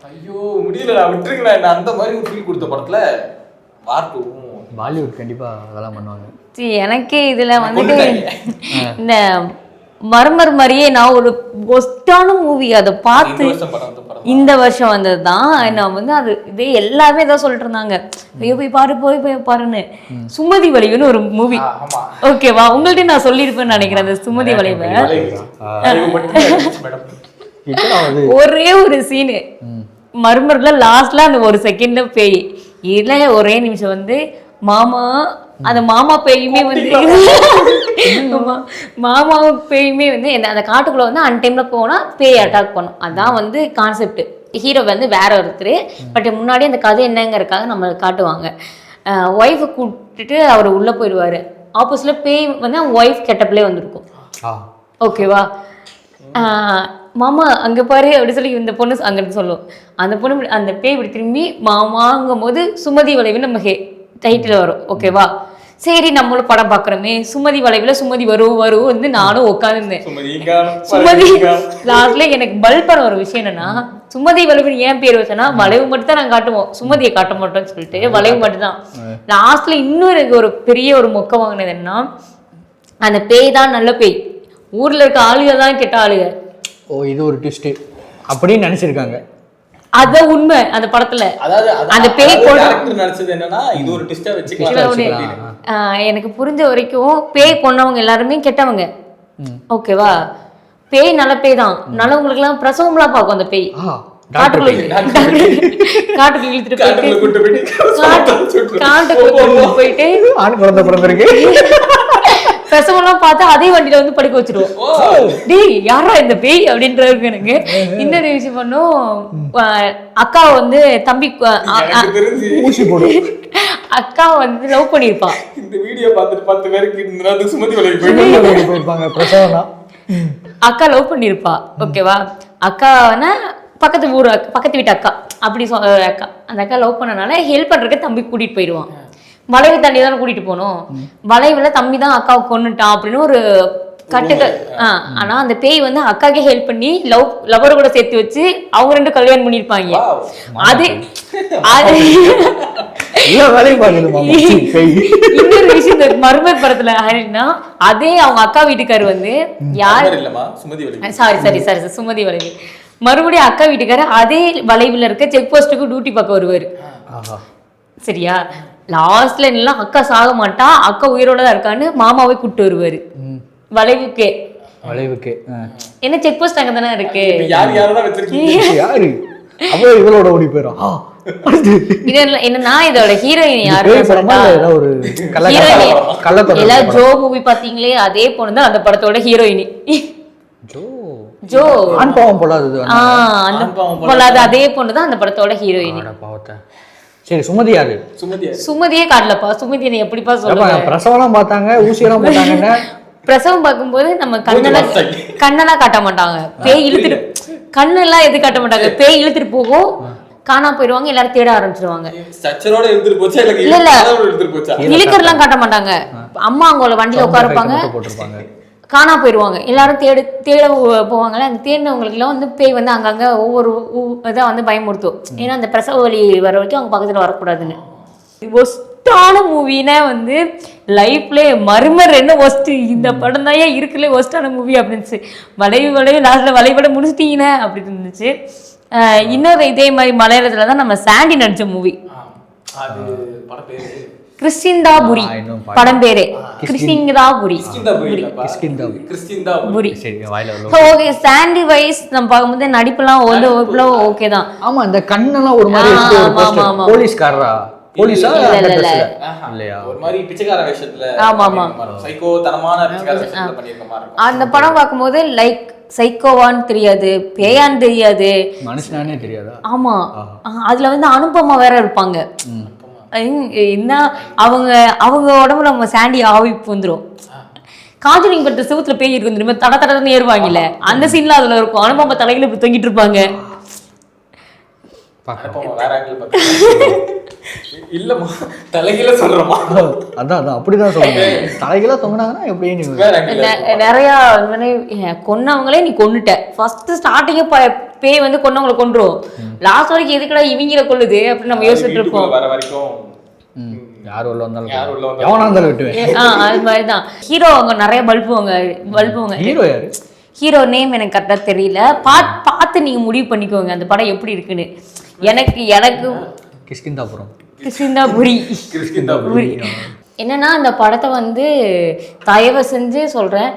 ஐயோ முடியல, விட்டுருங்களா என்ன. அந்த மாதிரி ஒரு ஃபீல் கொடுத்த படத்துல பார்க்கவும் பாலிவுட் கண்டிப்பா அதெல்லாம் பண்ணுவாங்க. எனக்கே இதுல வந்துட்டு இந்த மர்மர் மாதிரியே நான் ஒரு ஒஸ்டான மூவி அதை பார்த்து இந்த வருஷம் வந்தது தான். நான் வந்து அது இதே எல்லாமே தான் சொல்லிட்டு இருந்தாங்க, போய் பாரு போய் பாருன்னு. சுமதி வளைவுன்னு ஒரு மூவி, ஓகேவா? உங்கள்ட்ட நான் சொல்லியிருப்பேன்னு நினைக்கிறேன். அந்த சுமதி வளைவை ஒரே ஒரு சீனு மர்மர்ல லாஸ்ட்ல அந்த ஒரு செகண்ட்ல பேய் இல்ல, ஒரே நிமிஷம் வந்து மாமா, அந்த மாமா பேயுமே வந்து மாமாவும் பேயுமே வந்து அந்த காட்டுக்குள்ள வந்து அன்டைம்ல போனா பேய் அட்டாக் பண்ணும். அதான் வந்து கான்செப்ட். ஹீரோ வந்து வேற ஒருத்தர், பட் முன்னாடி அந்த கதை என்னங்கிறதுக்காக நம்ம காட்டுவாங்க. ஒய்ஃபை கூப்பிட்டுட்டு அவர் உள்ள போயிடுவாரு. ஆப்போசிட்ல பேய் வந்து அவங்க ஒய்ஃப் கெட்டப்லேயே வந்திருக்கும், ஓகேவா? மாமா அங்கே பாரு அப்படி சொல்லி இந்த பொண்ணு அங்கே சொல்லுவோம். அந்த பொண்ணு அந்த பேய் இப்படி திரும்பி மாமாங்கும் போது சுமதி வளைவு நம்ம டைட்டில் வரும், ஓகேவா? சரி நம்மளும் படம் பார்க்குறோமே, சுமதி வளைவில் சுமதி வரும் வந்து நானும் உட்காந்துருந்தேன். சுமதி லாஸ்ட்ல எனக்கு பல்பான ஒரு விஷயம் என்னன்னா, சுமதி வளைவுன்னு ஏன் பேர் வச்சேன்னா, வளைவு மட்டும் தான் நாங்கள் காட்டுவோம், சுமதியை காட்ட மாட்டோம்னு சொல்லிட்டு வளைவு மட்டும் தான். லாஸ்ட்ல இன்னும் எனக்கு ஒரு பெரிய ஒரு மொக்க வாங்கினது என்னன்னா, அந்த பேய் தான் நல்ல பேய், ஊர்ல இருக்க ஆளுக தான் கெட்ட ஆளுக. ஓ, இது ஒரு ட்விஸ்ட் அப்படின்னு நினைச்சிருக்காங்க. அத உண்மை அந்த படத்துல. அதாவது அந்த பேய் நினைச்சது என்னன்னா, இது ஒரு ட்விஸ்டா வச்சுக்கலாம். எனக்கு புரிஞ்ச வரைக்கும் பேய் கொன்னவங்க எல்லாருமே கெட்டவங்க, ஓகேவா? பேய் நல்ல பேய் தான். நல்லவங்களுக்கு எல்லாம் பிரசவம்லாம் பார்க்கும் அந்த பேய். காட்டுக்குள்ள இழுத்துட்டு போயிட்டு ஆண் குழந்தை பிறந்திருக்கு பிரசவம்லாம் பார்த்தா அதே வண்டியில வந்து படுக்க வச்சிருவோம். டேய் யாரா இந்த பேய் அப்படின்றது. எனக்கு இன்னொரு விஷயம் பண்ணும், அக்கா வந்து தம்பி ஊசி போடும், அக்கா வந்து லவ் பண்ணிருப்பா. இந்த வீடியோ பார்த்துட்டு 10 பேருக்கு சுமதி வளைவு போயிருப்பாங்க பிரசவம்னா. அக்கா லவ் பண்ணிருப்பா, ஓகேவா? அக்கானா பக்கத்து ஊர் பக்கத்து வீட்டு அக்கா, அப்படி அக்கா. அந்த அக்கா லவ் பண்ணனால ஹெல்ப் பண்றதுக்கு தம்பி கூட்டிட்டு போயிடுவான். வளைவு தாண்டி தானே கூட்டிட்டு போனோம். வளைவுல தம்பி தான் அக்காவை கொன்னுட்டான் அப்படின்னு ஒரு கட்டுக்க. ஆனா அந்த பேய் வந்து அக்காக்கே ஹெல்ப் பண்ணி லவர் கூட சேர்த்து வச்சு அவங்க 2 கல்யாணம் பண்ணிருப்பாங்க. அது இன்னொரு விஷயம் இந்த மர்மர் படத்துல அதே அவங்க அக்கா வீட்டுக்காரு வந்து யாரு சாரி சுமதி வளைவு, மறுபடியும் அக்கா வீட்டுக்காரு அதே வளைவுல இருக்க செக் போஸ்ட்டுக்கு டியூட்டி பார்க்க வருவாரு, சரியா? லாஸ்ட்ல எல்லாம் அக்கா சாக மாட்டா, அக்கா உயிரோட தான் இருக்கான்னு மாமாவை கூப்பிட்டு வருவாரு வளைவுக்கே. என்ன செக் போஸ்ட் அங்க தானே இருக்கு, என்னன்னா இதோட ஹீரோயின் யாரு? ஜோ மூவி பாத்தீங்களே, அதே பொண்ணுதான் அந்த படத்தோட ஹீரோயினி. ஜோ அதே பொண்ணுதான் அந்த படத்தோட ஹீரோயினி. சரி, சுமதி யாரு? சுமதியே காட்டலப்பா. சுமதி எப்படிப்பா சொல்லுவாங்க? பிரசவம் பார்த்தாங்க, ஊசியெல்லாம் போட்டாங்க. பிரசவம் பார்க்கும்போது நம்ம கண்ணெல்லாம் காட்ட மாட்டாங்க, பேய் இழுத்துட்டு கண்ணெல்லாம் எது காட்ட மாட்டாங்க, பேய் இழுத்துட்டு போகும், காணாம போயிடுவாங்க, எல்லாரும் தேட ஆரம்பிச்சிருவாங்க. இல்ல இழுக்கறலாம் காட்ட மாட்டாங்க. அம்மா அவங்க வண்டியில உட்காருப்பாங்க, காணா போயிடுவாங்க, எல்லாரும் தேட போவாங்கல்ல. அந்த தேடினவங்களுக்கு எல்லாம் வந்து பேய் வந்து அங்கங்க ஒவ்வொரு இதை வந்து பயமுறுத்தும். ஏன்னா அந்த பிரசவ வலி வர வரைக்கும் அவங்க பக்கத்துல வரக்கூடாதுன்னு. ஒஸ்டான மூவினா வந்து லைஃப்ல மர்மர் என்ன ஒஸ்ட், இந்த படம் தான் ஏன் இருக்குல்ல ஒஸ்டான மூவி அப்படின்னு. வளைவு லாஸ்ட்ல வளைவட முடிச்சிட்டீங்கன்னா அப்படின்னு இருந்துச்சு. இன்னொரு இதே மாதிரி மலையாளத்துல தான் நம்ம சாண்டி நடிச்ச மூவி, கிறிஸ்டின்தாபுரி இன்னும் படம் பேரு கிறிஸ்டின்தாபுரி புரி. சரி வாயில உள்ள ஓகே சாண்டி வைஸ் நம்ம பார்க்கும்போது நடிப்புலாம் வந்து ஓகே தான். ஆமா இந்த கண்ணெல்லாம் ஒரு மாதிரி வச்சு ஒரு poster. ஆமா. போலீஸ்காரரா போலீஸா இல்ல. இல்லையா ஒரு மாதிரி பிச்சைக்கார வேஷத்துல ஆமா. சைக்கோ தனமான பிச்சைக்கார வேஷத்துல பண்ணிருக்க மாதிரி இருக்கும். அந்த படம் பார்க்கும்போது லைக் சைக்கோவான்னு தெரியாது, பேயான்னு தெரியாது, மனுஷனானே தெரியாதா? ஆமா. அதுல வந்து அனுபமா வேற இருப்பாங்க. என்ன அவங்க உடம்புல நம்ம சாண்டி ஆவி வந்துரும். காஞ்சரிங் பட்ட செவுத்துல பேய் இருக்கும் தெரியுமா, தடன்னு ஏறுவாங்கல்ல, அந்த சீன்ல அதுல இருக்கும். அனுபமா தலையில இப்படி தொங்கிட்டு இருப்பாங்க. வேற ஆங்கிள் பார்த்து இல்லம்மா தலைகீழ சொல்றோமா? அதான் அப்படிதான் சொல்றேன். தலைகீழ தொங்கினாங்கன்னா எப்படின்னு நிறைய கொன்னவங்களே நீ கொன்னுட்ட. ஃபர்ஸ்ட் ஸ்டார்டிங்கே பேய் வந்து கொன்னவங்களை கொன்றும், லாஸ்ட் வரைக்கும் எதுக்குடா இவங்கள கொல்லுது அப்படின்னு நம்ம யோசிச்சுட்டு இருப்போம். வர வரைக்கும் யார் உள்ள வந்தாலும் எவனா இருந்தாலும் விட்டுவேன். அது மாதிரிதான் ஹீரோ அவங்க நிறைய பல்புவங்க. ஹீரோ யாரு? ஹீரோ நேம் எனக்கு கரெக்டா தெரியல. பார்த்து நீங்க முடிவு பண்ணிக்கோங்க அந்த படம் எப்படி இருக்குன்னு. எனக்கு கிறிஸ்டின்தாபுரி என்னன்னா அந்த படத்தை வந்து தயவு செஞ்சு சொல்றேன்,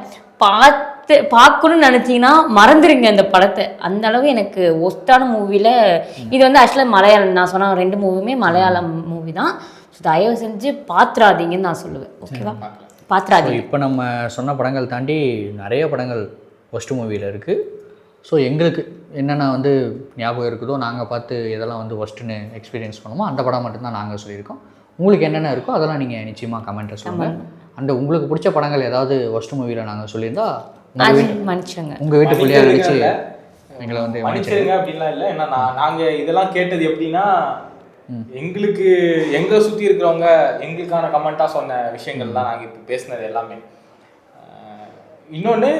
பார்க்கணும்னு நினைச்சீங்கன்னா மறந்துடுங்க அந்த படத்தை. அந்த அளவு எனக்கு ஒஸ்டான மூவில இது வந்து ஆக்சுவலாக மலையாளம். நான் சொன்ன 2 மூவியுமே மலையாளம் மூவி தான். தயவு செஞ்சு பாத்துறாதீங்கன்னு நான் சொல்லுவேன். ஓகேவா? பாத்துறாதீங்க. இப்போ நம்ம சொன்ன படங்கள் தாண்டி நிறைய படங்கள் ஒஸ்ட் மூவியில் இருக்குது. ஸோ எங்களுக்கு என்னென்ன வந்து ஞாபகம் இருக்குதோ நாங்கள் பார்த்து எதெல்லாம் வந்து ஒஸ்ட்டுன்னு எக்ஸ்பீரியன்ஸ் பண்ணுமோ அந்த படம் மட்டும்தான் நாங்கள் சொல்லியிருக்கோம். உங்களுக்கு என்னென்ன இருக்கோ அதெல்லாம் நீங்கள் நிச்சயமாக கமெண்ட்டில் சொல்லுங்கள். அண்ட் உங்களுக்கு பிடிச்ச படங்கள் ஏதாவது ஒஸ்ட் மூவியில் நாங்கள் சொல்லியிருந்தா மன்னிச்சுங்க, உங்கள் வீட்டு பிள்ளையாக நினச்சி எங்களை வந்து மன்னிச்சிருங்க அப்படின்லாம் இல்லை. ஏன்னா நாங்கள் இதெல்லாம் கேட்டது எப்படின்னா, எங்களுக்கு எங்களை சுற்றி இருக்கிறவங்க எங்களுக்கான கமெண்ட்டாக சொன்ன விஷயங்கள் தான் நாங்கள் இப்போ பேசினது எல்லாமே. இன்னொன்று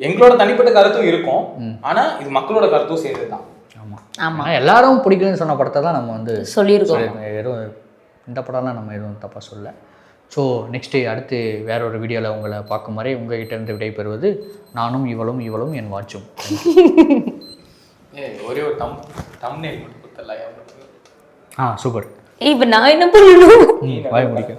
எங்களோட தனிப்பட்ட கருத்தும் இருக்கும், ஆனால் இது மக்களோட கருத்தும் சேர்ந்து தான். ஆமாம் எல்லாரும் பிடிக்குதுன்னு சொன்ன படத்தை தான் நம்ம வந்து சொல்லியிருக்கோம். எதுவும் இந்த படம்லாம் நம்ம எதுவும் தப்பாக சொல்ல. ஸோ நெக்ஸ்ட்டு அடுத்து வேற ஒரு வீடியோவில் உங்களை பார்க்கும் வரை உங்ககிட்ட இருந்து விடைபெறுவது நானும் இவளும் என் வாட்சும். ஒரே ஒரு தம்ப்நெயில் மட்டும் கொடுத்தல. சூப்பர். இப்போ நான் என்ன பண்ணணும்? வாய் முடிக்க